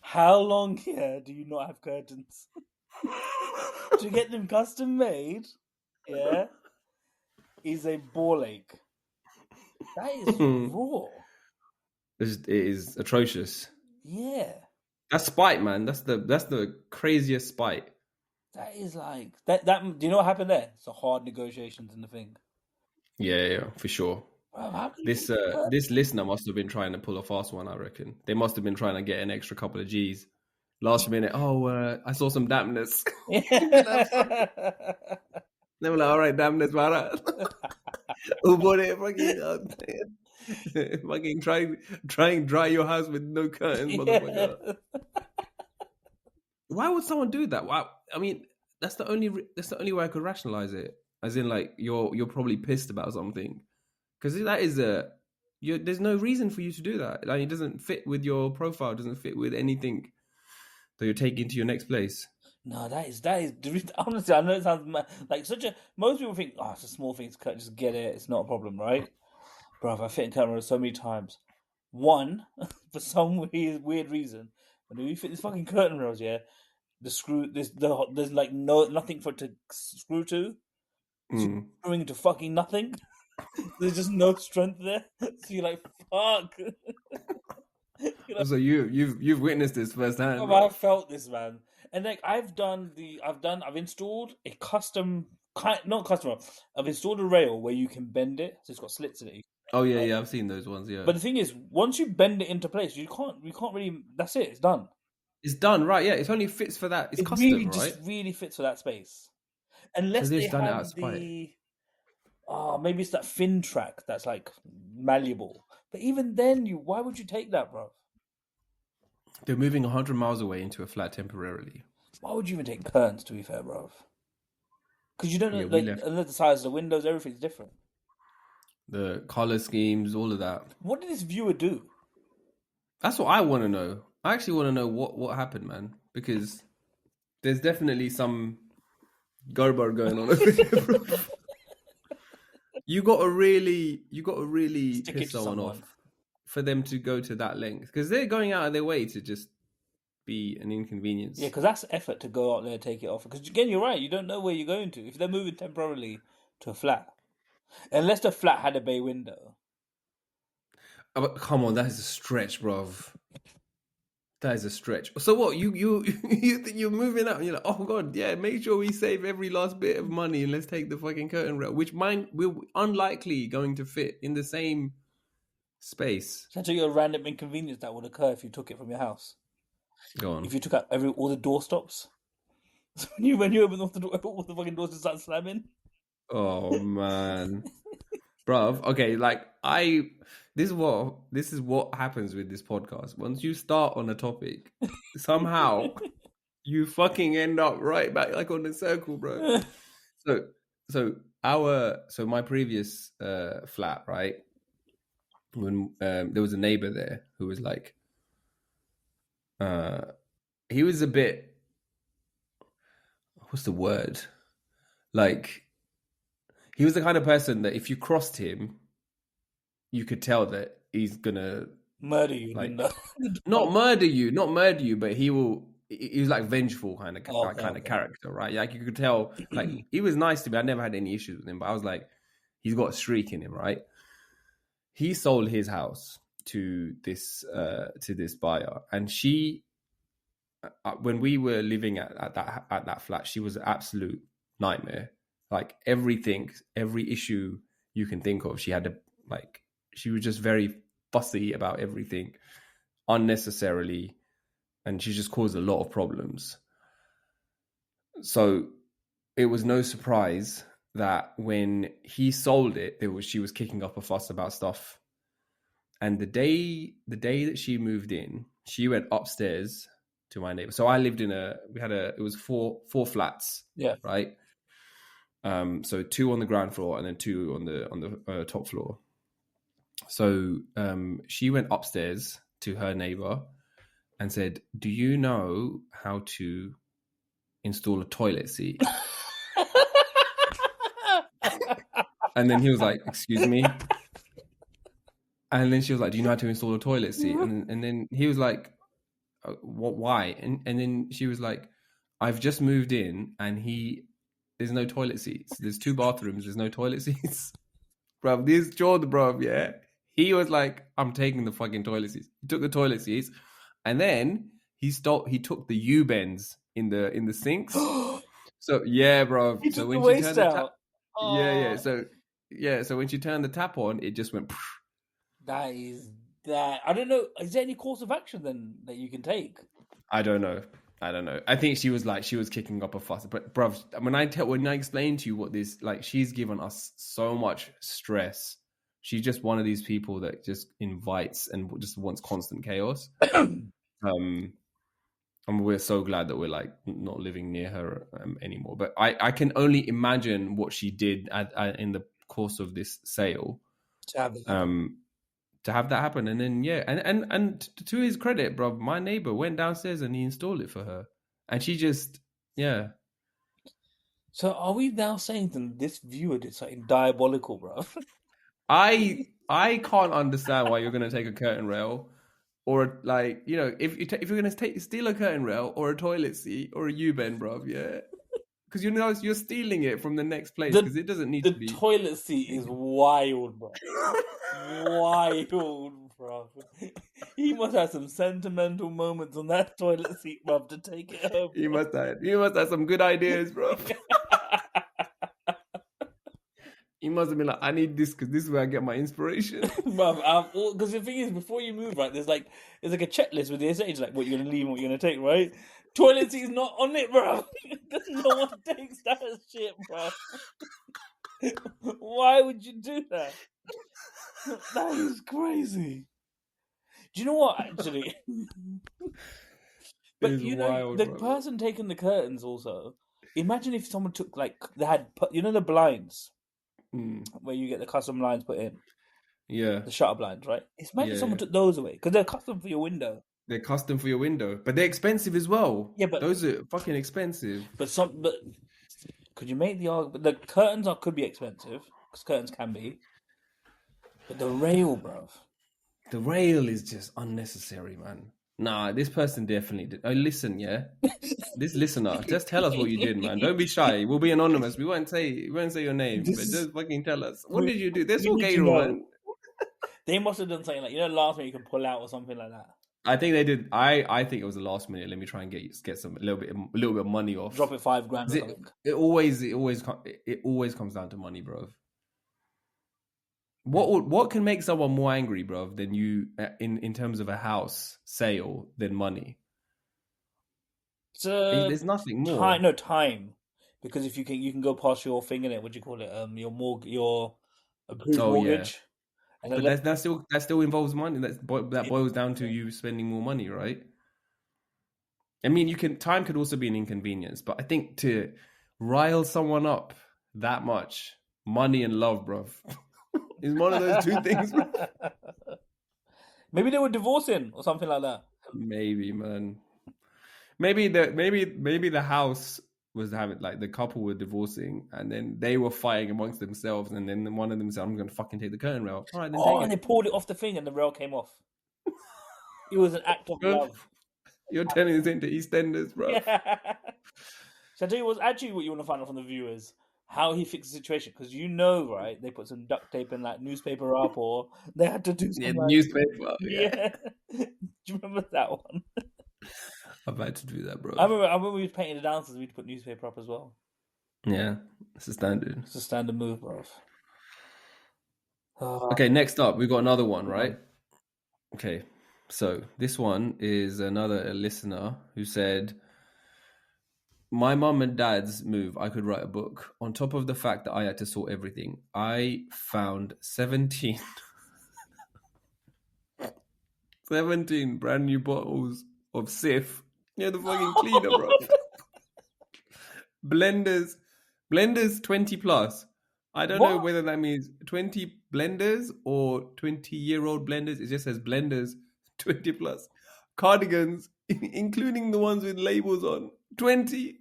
How long here do you not have curtains? To get them custom made, yeah, is a ball ache. That is raw. It is atrocious. Yeah. That's spite, man. That's the craziest spite. That is like that. Do you know what happened there? It's a hard negotiations in the thing. Yeah, for sure. Bro, how can This you this listener must have been trying to pull a fast one, I reckon. They must have been trying to get an extra couple of G's. Last minute, I saw some dampness. They were like, all right, dampness, man. Who bought it? Fucking try and dry your house with no curtains, motherfucker. Why would someone do that? Why? I mean, that's the only way I could rationalize it. As in, like, you're probably pissed about something, because that is there's no reason for you to do that. Like, it doesn't fit with your profile. It doesn't fit with anything that you're taking to your next place. No, that is honestly. I know it sounds like such a. Most people think, oh, it's a small thing to cut. Just get it. It's not a problem, right? Bro, I fit in camera so many times. One, for some weird reason, when you fit this fucking curtain rails, yeah, the screw there's like nothing for it to screw to. So you're screwing into fucking nothing. There's just no strength there. So you're like, fuck. So you've witnessed this firsthand. Oh, I've felt this, man. And like I've installed a custom not custom. I've installed a rail where you can bend it, so it's got slits in it. Oh yeah, I've seen those ones. Yeah, But the thing is, once you bend it into place, you can't really. That's it. It's done. it's done, right? Yeah, it only fits for that. It's custom, really right? just really fits for that space, unless they done it out have of spite. maybe it's that fin track that's like malleable. But even then, why would you take that, bro? They're moving 100 miles away into a flat temporarily. Why would you even take curtains, to be fair, bro? Because you don't know, Yeah, unless the size of the windows, everything's different. The color schemes, all of that. What did this viewer do? That's what I want to know. I actually want to know what happened, man, because there's definitely some garbar going on over here, bro. You got to really Stick it piss to someone someone. off for them to go to that length, because they're going out of their way to just be an inconvenience. Yeah, because that's effort to go out there and take it off. Because again, you're right. You don't know where you're going to. If they're moving temporarily to a flat, unless the flat had a bay window. But come on, that is a stretch, bruv. That is a stretch. So what? You're moving out and you're like, oh god, yeah, make sure we save every last bit of money and let's take the fucking curtain rail, which we're unlikely going to fit in the same space. So I tell you a random inconvenience that would occur if you took it from your house. Go on. If you took out all the door stops. So when you open all the fucking doors to start slamming. Oh man. Bruv, okay, like this is what happens with this podcast. Once you start on a topic, somehow you fucking end up right back like on the circle, bro. So my previous flat, right? When there was a neighbor there who was like he was a bit, what's the word? Like, he was the kind of person that if you crossed him, you could tell that he's gonna murder you. Like, not murder you, but he will. He was like vengeful kind of character, right? Like, you could tell. Like, he was nice to me. I never had any issues with him, but I was like, he's got a streak in him, right? He sold his house to this buyer, and she, when we were living at that flat, she was an absolute nightmare. Like, every issue you can think of, she had to, like, she was just very fussy about everything unnecessarily, and she just caused a lot of problems. So it was no surprise that when he sold it, she was kicking up a fuss about stuff. And the day that she moved in, she went upstairs to my neighbor. So I lived in it was four flats, Yeah. right? So 2 on the ground floor and then 2 on the top floor. So she went upstairs to her neighbor and said, "Do you know how to install a toilet seat?" And then he was like, "Excuse me?" And then she was like, "Do you know how to install a toilet seat?" And then he was like, "What? Why?" And then she was like, "I've just moved in, and there's no toilet seats. There's 2 bathrooms. There's no toilet seats, bro. This Jordan, bro, yeah." He was like, "I'm taking the fucking toilet seats." He took the toilet seats, and then he took the U bends in the sinks. So yeah, bro. He So took the when she waste turned the tap, out. Oh, so when she turned the tap on, it just went. that is that. I don't know. Is there any course of action then that you can take? I don't know. I think she was kicking up a fuss. But bruv, when I explain to you what this, like, she's given us so much stress. She's just one of these people that just invites and just wants constant chaos. And we're so glad that we're like not living near her anymore. But I can only imagine what she did in the course of this sale. To have that happen. And then and to his credit, bro, my neighbor went downstairs and he installed it for her, and she just So are we now saying that this viewer did something diabolical, bro? I can't understand why you're going to take a curtain rail or, like, you know, if you're going to steal a curtain rail or a toilet seat or a U-bend, bro, because you know you're stealing it from the next place because it doesn't need The to be. toilet seat is wild, bro. Wild, bro. He must have some sentimental moments on that toilet seat, bro, to take it home. You must have some good ideas, bro. He must have been like, "I need this because this is where I get my inspiration." Because the thing is, before you move, right, there's like a checklist with the estate, like what you're gonna leave and what you're gonna take, right? Toilet seat's not on it, bro. No one takes that shit, bro. Why would you do that? That is crazy. Do you know what? Actually, but you know, wild, the bro. person taking the curtains also. Imagine if someone took, like, they had, you know, the blinds where you get the custom blinds put in. Yeah, the shutter blinds, right? Imagine someone took those away because they're custom for your window. They're custom for your window, but they're expensive as well. Yeah, but those are fucking expensive. But could you make the argument? The curtains could be expensive because curtains can be, but the rail, bruv. The rail is just unnecessary, man. Nah, this person definitely did. Oh, listen, yeah. This listener, just tell us what you did, man. Don't be shy. We'll be anonymous. We won't say your name, but just fucking tell us. What did you do? That's okay, man. They must have done something like, last minute you can pull out or something like that. I think they did. I think it was the last minute. Let me try and get a little bit of money off. Drop it $5,000 or something. It always comes down to money, bro. What can make someone more angry, bro, than you in terms of a house sale than money? There's nothing more. Time. Because if you can go past your thing in it, what do you call it? Your approved mortgage. Yeah. But that still involves money. That boils down to you spending more money, right? I mean, time could also be an inconvenience, but I think to rile someone up that much, money and love, bro, is one of those two things. Bro. Maybe they were divorcing or something like that. Maybe, man. Maybe the house was having, like, the couple were divorcing and then they were fighting amongst themselves, and then one of them said, "I'm going to fucking take the curtain rail." All right, then take it. And they pulled it off the thing and the rail came off. It was an act of love. You're turning this into EastEnders, bro. Yeah. So I tell you what you want to find out from the viewers, how he fixed the situation, because right, they put some duct tape and like newspaper up, or they had to do some newspaper. Yeah. Do you remember that one? I've had to do that, bro. I remember we were painting the downstairs, we'd put newspaper up as well. Yeah, it's a standard. It's a standard move, bro. Okay, next up, we've got another one, right? Okay, so this one is another listener who said, my mum and dad's move, I could write a book. On top of the fact that I had to sort everything, I found 17 brand new bottles of Sif. Yeah, the fucking cleaner, bro. Blenders 20 plus. I don't know What? whether that means 20 blenders or 20-year-old blenders. It just says blenders 20 plus. Cardigans, including the ones with labels on, 20.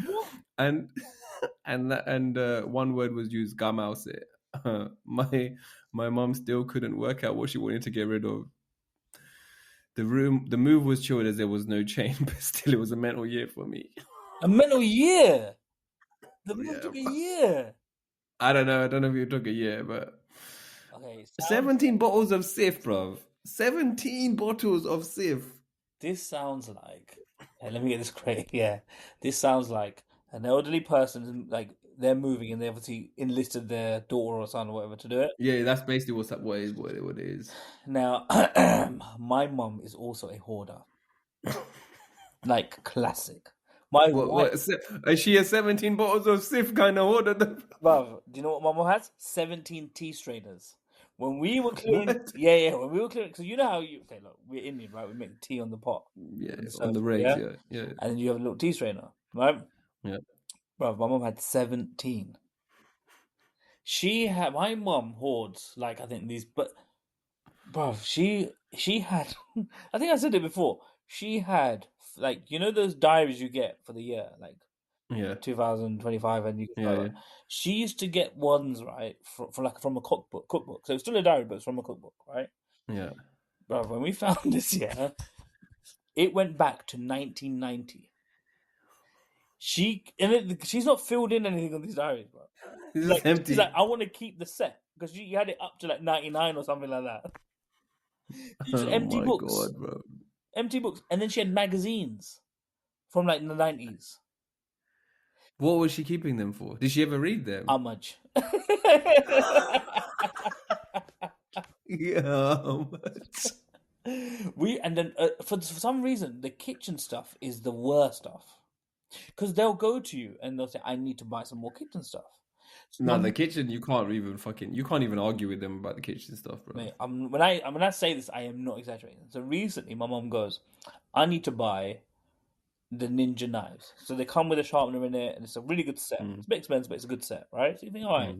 What? And one word was used, gamause. My mom still couldn't work out what she wanted to get rid of. The move was chilled as there was no chain, but still it was a mental year for me. A mental year. The move Yeah, took a bro. year. I don't know if it took a year, but Okay, 17 bottles of Sif, bro. 17 bottles of Sif. this sounds like. Hey, let me get this straight. Yeah, this sounds like an elderly person, like they're moving and they obviously enlisted their daughter or son or whatever to do it. Yeah, that's basically what it is. Now, my mum is also a hoarder, like classic. My wife, Is she a 17 bottles of Sif kind of order? bruv, do you know what my mum has? 17 tea strainers. When we were cleaning, What? yeah, when we were cleaning, because you know how you, okay, look, we're Indian, right? We make tea on the pot, Yeah, on the on the stove, rigs, yeah? yeah. And then you have a little tea strainer, right? Yeah. Bruv, my mum had 17. My mum hoards, like, I think these, but, bruv, she had, I think I said it before, she had, like, you know those diaries you get for the year, like, Yeah. 2025, and you can Yeah, start. She used to get ones right from a cookbook. So it's still a diary, but it's from a cookbook, right? yeah. Bro, when we found this year, it went back to 1990. She's not filled in anything on these diaries, bro. It's Like just she's empty. like, I want to keep the set because she had it up to like 99 or something like that. These Oh empty my books, god, bro. and then she had magazines from like the 90s. What was she keeping them for? Did she ever read them? How much? Yeah, how much? And then for some reason the kitchen stuff is the worst stuff because they'll go to you and they'll say, I need to buy some more kitchen stuff. So No, the kitchen you can't even argue with them about the kitchen stuff, bro. mate, when I say this, I am not exaggerating. So recently my mom goes, I need to buy the ninja knives. So they come with a sharpener in it and it's a really good set. It's a bit expensive, but it's a good set, right? So you think, all right,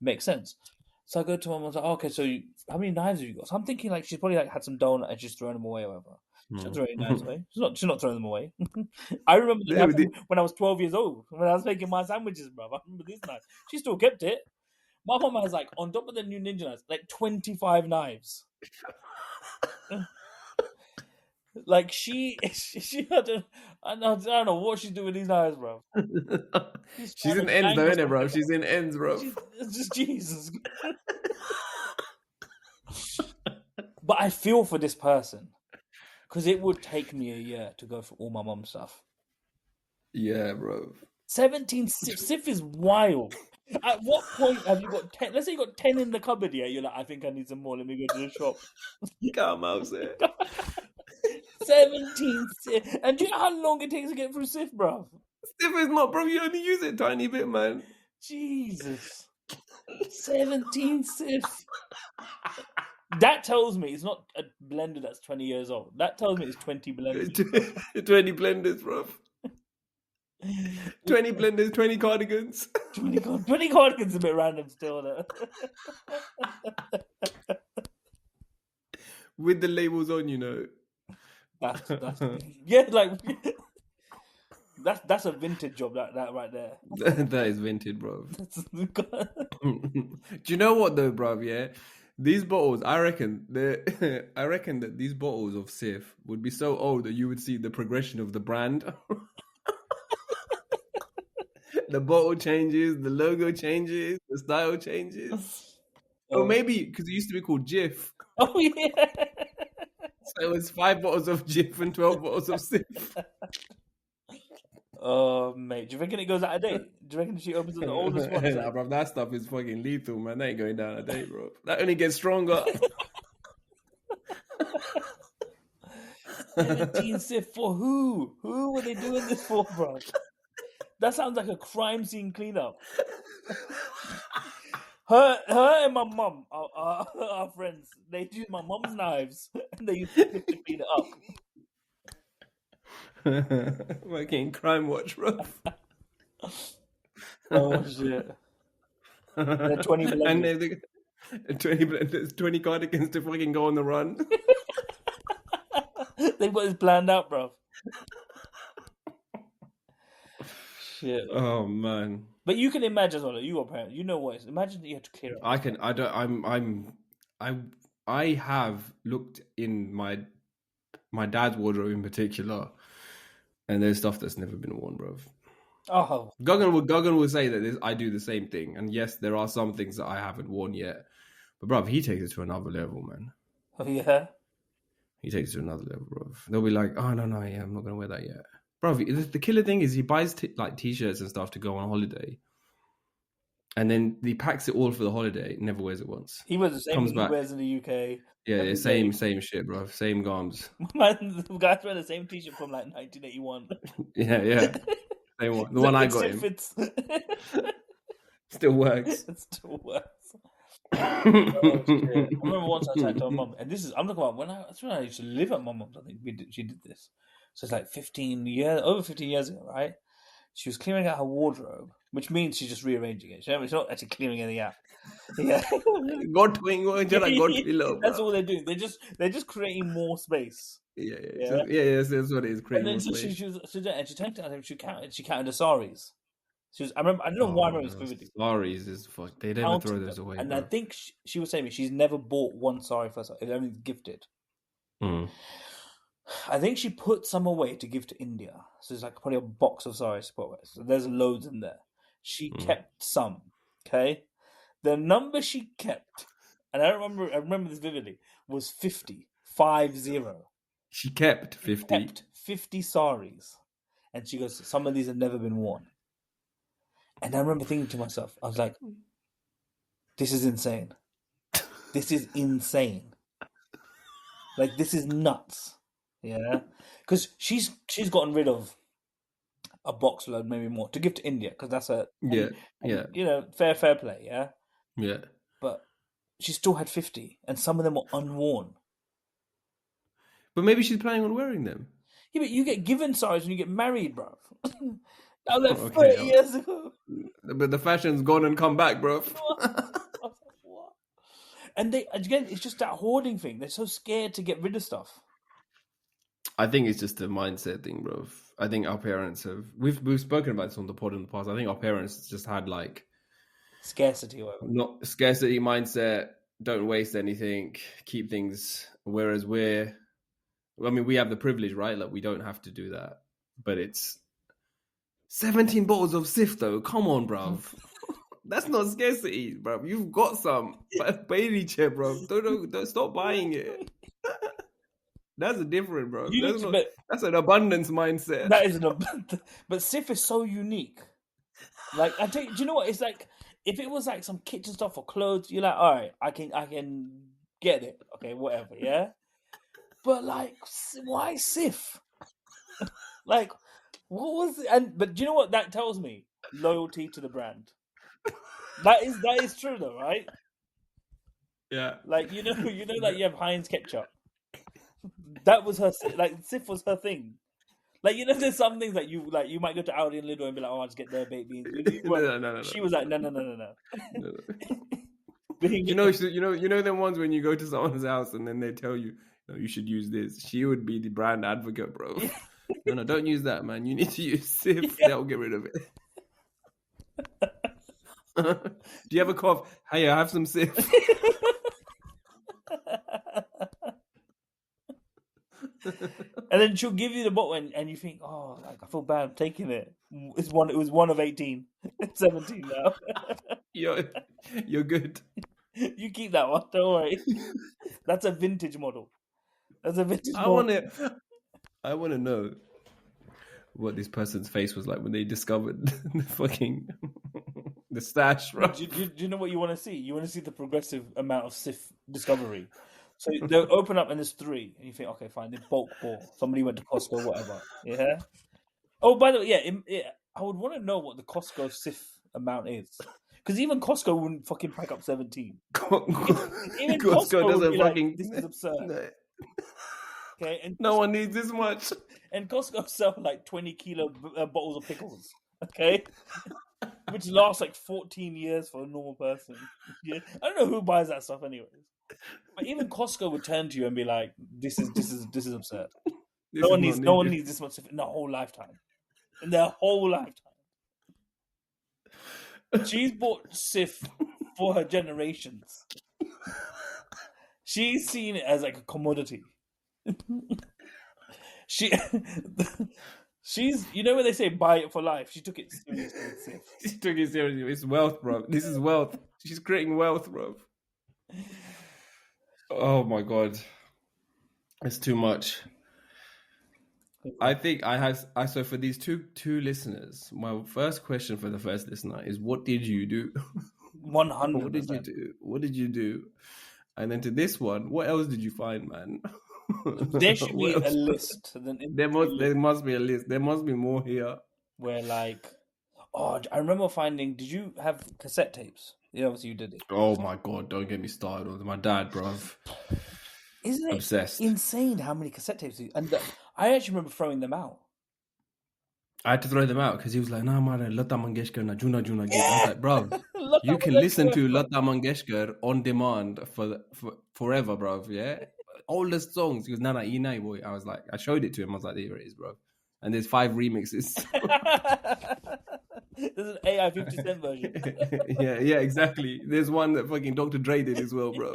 makes sense. So I go to my mom, I was like, oh, okay, so how many knives have you got? So I'm thinking like she's probably like had some donut and she's throwing them away or whatever. She's not throwing any knives away. She's not throwing them away. I remember the knife when I was 12 years old, when I was making my sandwiches, bro. I remember this knife. She still kept it. My mom has like on top of the new ninja knives, like 25 knives. Like she I don't know what she's doing with these knives, bro. She's in ends though, innit, bro? She's in ends, bro. It's just Jesus. But I feel for this person because it would take me a year to go through all my mum's stuff. Yeah, bro. 17 Sif is wild. At what point have you got 10? Let's say you got 10 in the cupboard, yeah? You're like, I think I need some more. Let me go to the shop. Come out, sir. 17 Sif. And do you know how long it takes to get through Sif, bro? Sif is not, bro. You only use it a tiny bit, man. Jesus. 17 Sif. That tells me it's not a blender that's 20 years old. That tells me it's 20 blenders. 20 blenders, bro. 20 blenders, 20 cardigans. 20 cardigans is a bit random still, though. With the labels on, you know. That's yeah, like that's a vintage job. That right there. That is vintage, bro. Do you know what though, bro? Yeah, these bottles. I reckon that these bottles of Sif would be so old that you would see the progression of the brand. The bottle changes, the logo changes, the style changes. Or maybe because it used to be called Jif. Oh yeah. So it was 5 bottles of Jif and 12 bottles of Sif. Oh, mate. Do you reckon it goes out of date? Do you reckon she opens the oldest one? Nah, bro, that stuff is fucking lethal, man. That ain't going down a date, bro. That only gets stronger. 17 Sif for who? Who were they doing this for, bro? That sounds like a crime scene cleanup. Her and my mum are friends. They use my mum's knives and they use Sif to clean it up. Working crime watch, bro. Oh shit! And 20 And blenders. 20 cardigans to fucking go on the run. They've got this planned out, bro. Shit. Oh man. But you can imagine as well. You are parent. You know what it is. Imagine that you have to clear up. I have looked in my dad's wardrobe in particular, and there's stuff that's never been worn, bro. Oh, Guggen will say that I do the same thing, and yes, there are some things that I haven't worn yet, but bro, he takes it to another level, man. oh yeah. He takes it to another level, bro. They'll be like, "Oh no, yeah, I'm not gonna wear that yet." Bro, the killer thing is he buys like t-shirts and stuff to go on holiday, and then he packs it all for the holiday, never wears it once. He wears the same Comes thing back. he wears in the UK. Yeah, same shit, bro. Same garms. Man, the guy's wearing the same t-shirt from like 1981. Yeah. Same one. The one I got him. Still works. It still works. Oh, shit. I remember once I said to my mum, and I'm talking about that's when I used to live at my mum's. I think she did this. So it's like over 15 years ago, right? She was clearing out her wardrobe, which means she's just rearranging it. She's not actually clearing anything out. Yeah, that's all they're doing. They're just creating more space. Yeah. That's what it is. Creating And then more space. she tanked it. I think she counted the saris. I remember. I don't know why I remember this vividly. Saris is fuck. They never throw those away. And bro. I think she was saying to me she's never bought one sari first. It's only gifted. I think she put some away to give to India. So it's like probably a box of saris to put away. So there's loads in there. She kept some. Okay, the number she kept, and I remember this vividly, was 50. She kept 50. Kept 50 saris, and she goes, "Some of these have never been worn." And I remember thinking to myself, I was like, "This is insane. This is insane. Like this is nuts." Yeah, because she's gotten rid of a box load, maybe more, to give to India because that's a Yeah. You know, fair play. Yeah. Yeah. But she still had 50, and some of them were unworn. But maybe she's planning on wearing them. Yeah, but you get given saris when you get married, bro. That was like 30 years ago. But the fashion's gone and come back, bro. What? And again, it's just that hoarding thing. They're so scared to get rid of stuff. I think it's just a mindset thing, bro. I think our parents we've spoken about this on the pod in the past. I think our parents just had like scarcity or whatever. Not scarcity mindset, don't waste anything, keep things, whereas we have the privilege, right? Like we don't have to do that. But it's 17 bottles of Sif though. Come on, bruv. That's not scarcity, bruv. You've got some. Bailey chair, bruv. Don't stop buying it. That's a different, bro. That's an abundance mindset. That is but Sif is so unique. Like do you know what? It's like if it was like some kitchen stuff or clothes, you're like, all right, I can get it. Okay, whatever, yeah. But like, why Sif? Like, what was it? But do you know what that tells me? Loyalty to the brand. That is true though, right? Yeah. Like you know, like you have Heinz ketchup. That was her. Like Sif was her thing. Like you know, there's some things that you might go to Aldi and Lidl and be like, "Oh, I'll just get their baked beans." No. She was like, "No." You know them ones when you go to someone's house and then they tell you, "No, you should use this." She would be the brand advocate, bro. No, don't use that, man. You need to use Sif. Yeah. That'll get rid of it. Do you have a cough? Hey, I have some Sif. And then she'll give you the bottle, and you think, "Oh, like I feel bad taking it." It was one of 18. It's 17 now. You're good. You keep that one. Don't worry. That's a vintage model. I want to know what this person's face was like when they discovered the fucking the stash. Right? Do you know what you want to see? You want to see the progressive amount of Sif discovery. So they'll open up and there's 3, and you think, okay, fine, they bulk bought. Somebody went to Costco, whatever. Yeah. Oh, by the way, I would want to know what the Costco Sif amount is. Because even Costco wouldn't fucking pack up 17. Even Costco Costco would doesn't be like, fucking. this is absurd. Okay, and No one needs this much. And Costco sell like 20-kilo bottles of pickles. Okay, which lasts like 14 years for a normal person. Yeah, I don't know who buys that stuff, anyways. But even Costco would turn to you and be like, "This is absurd. This No is one not no one needed. needs this much in their whole lifetime. In their whole lifetime." She's bought Sif for her generations. She's seen it as like a commodity. She's, you know when they say buy it for life. She took it seriously with Sif. She took it seriously. It's wealth, bro. This is wealth. She's creating wealth, bro. Oh my god, it's too much. I think so for these two listeners, my first question for the first listener is, what did you do? 100%. What did you do? What did you do? And then to this one, what else did you find, man? There should be a list. There must be a list. There must be more here. Where like, I remember finding. Did you have cassette tapes? Yeah, obviously you did it. Oh my god! Don't get me started on my dad, bro. Isn't it obsessed? Insane how many cassette tapes? And I actually remember throwing them out. I had to throw them out because he was like, "Nah, man, Lata Mangeshkar na Juna Juna Git." I was like, "Bro, you can listen to Lata Mangeshkar on demand for forever, bro. Yeah, oldest songs." He goes, "Nah, Inai boy." I was like, I showed it to him. I was like, "Here it is, bro." And there's 5 remixes. There's an AI 50 Cent version. yeah, exactly. There's one that fucking Dr. Dre did as well, bro.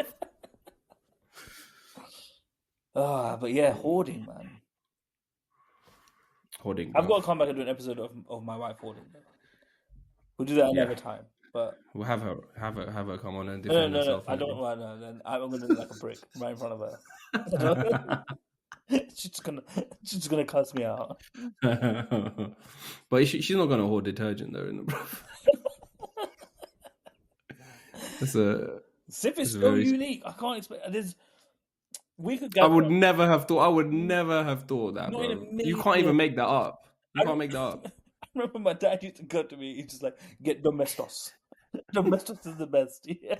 But yeah, hoarding, man. Hoarding. I've got to come back and do an episode of my wife hoarding. We'll do that another time. But we'll have her come on and defend herself. No, I don't want to. Then I'm gonna look like a brick right in front of her. She's gonna cuss me out. But she's not gonna hoard detergent though, in the Sif is so unique. I can't expect. We could. I would never have thought that, bro. You can't even make that up. You can't make that up. I remember my dad used to go to me. He's just like, "Get Domestos. Domestos is the best." Yeah,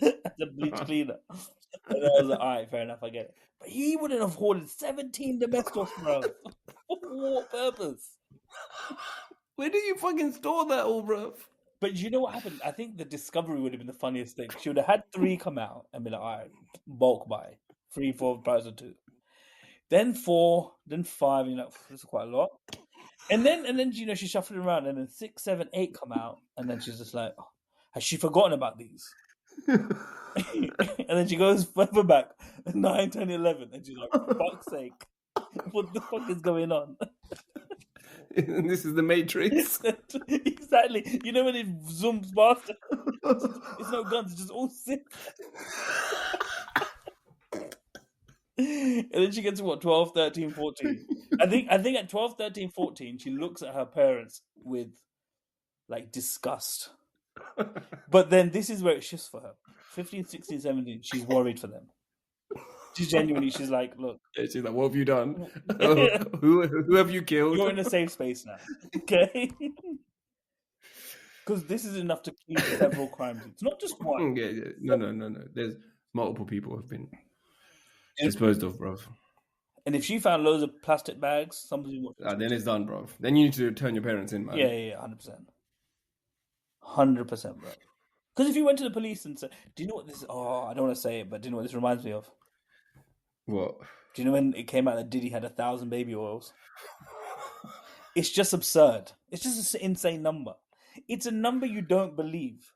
as a bleach cleaner. And I was like, "All right, fair enough, I get it." But he wouldn't have hoarded 17 Domestos, bro. For what purpose? Where do you fucking store that all, bro? But you know what happened? I think the discovery would have been the funniest thing. She would have had 3 come out and be like, all right, bulk buy. 3 for the price of 2. Then 4, then 5, and you're like, this is quite a lot. And then you know, she shuffled it around, and then 6, 7, 8 come out, and then she's just like, oh, has she forgotten about these? And then she goes further back, 9, 10, 11, and she's like, for fuck's sake, what the fuck is going on? This is the Matrix. Exactly. You know when it zooms faster? It's no guns, it's just all sick. And then she gets to what, 12, 13, 14. I think at 12, 13, 14, she looks at her parents with like disgust. But then this is where it shifts for her. 15, 16, 17, she's worried for them. She's like, look. She's like, what have you done? Who have you killed? You're in a safe space now. Okay? Because this is enough to keep several crimes. It's not just one. Yeah. No. There's multiple people have been disposed of, bro. And if she found loads of plastic bags, somebody would. Then it's done, bro. Then you need to turn your parents in, man. Yeah, 100%. 100%, bro. Because if you went to the police and said, do you know what this is? Oh, I don't want to say it, but do you know what this reminds me of? What? Do you know when it came out that Diddy had 1,000 baby oils? It's just absurd. It's just an insane number. It's a number you don't believe.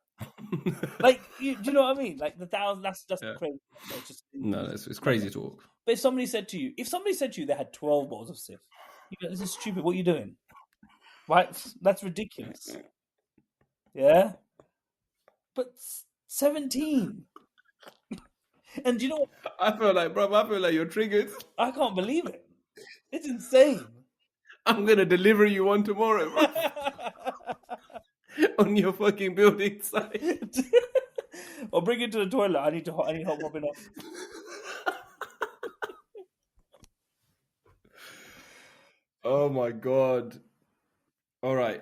Like, do you know what I mean? Like, 1,000, that's just crazy. It's just, it's crazy talk. But if somebody said to you they had 12 bottles of Sif, you go, this is stupid, what are you doing? Right? That's ridiculous. Yeah? But 17. And do you know what? I feel like you're triggered. I can't believe it. It's insane. I'm going to deliver you one tomorrow, bro. On your fucking building site. Or bring it to the toilet. I need help mopping up. Oh my god. All right.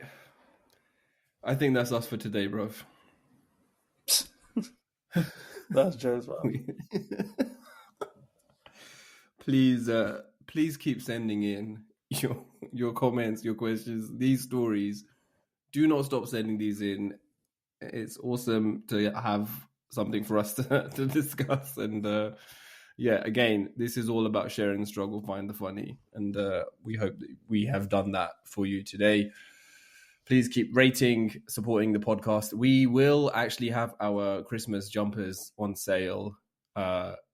I think that's us for today, bro. That's Joe's one. Please keep sending in your comments, your questions, these stories. Do not stop sending these in. It's awesome to have something for us to discuss. And again, this is all about sharing the struggle, find the funny. And we hope that we have done that for you today. Please keep rating, supporting the podcast. We will actually have our Christmas jumpers on sale.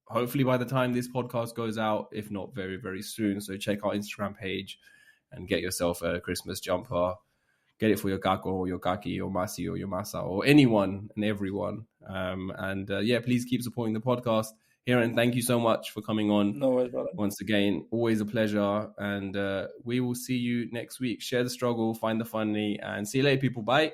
Hopefully by the time this podcast goes out, if not very, very soon. So check our Instagram page and get yourself a Christmas jumper. Get it for your kako or your kaki or masi or your masa or anyone and everyone. Please keep supporting the podcast. Hiren, thank you so much for coming on. No worries, brother. Once again, always a pleasure. And we will see you next week. Share the struggle, find the funny, and see you later, people. Bye.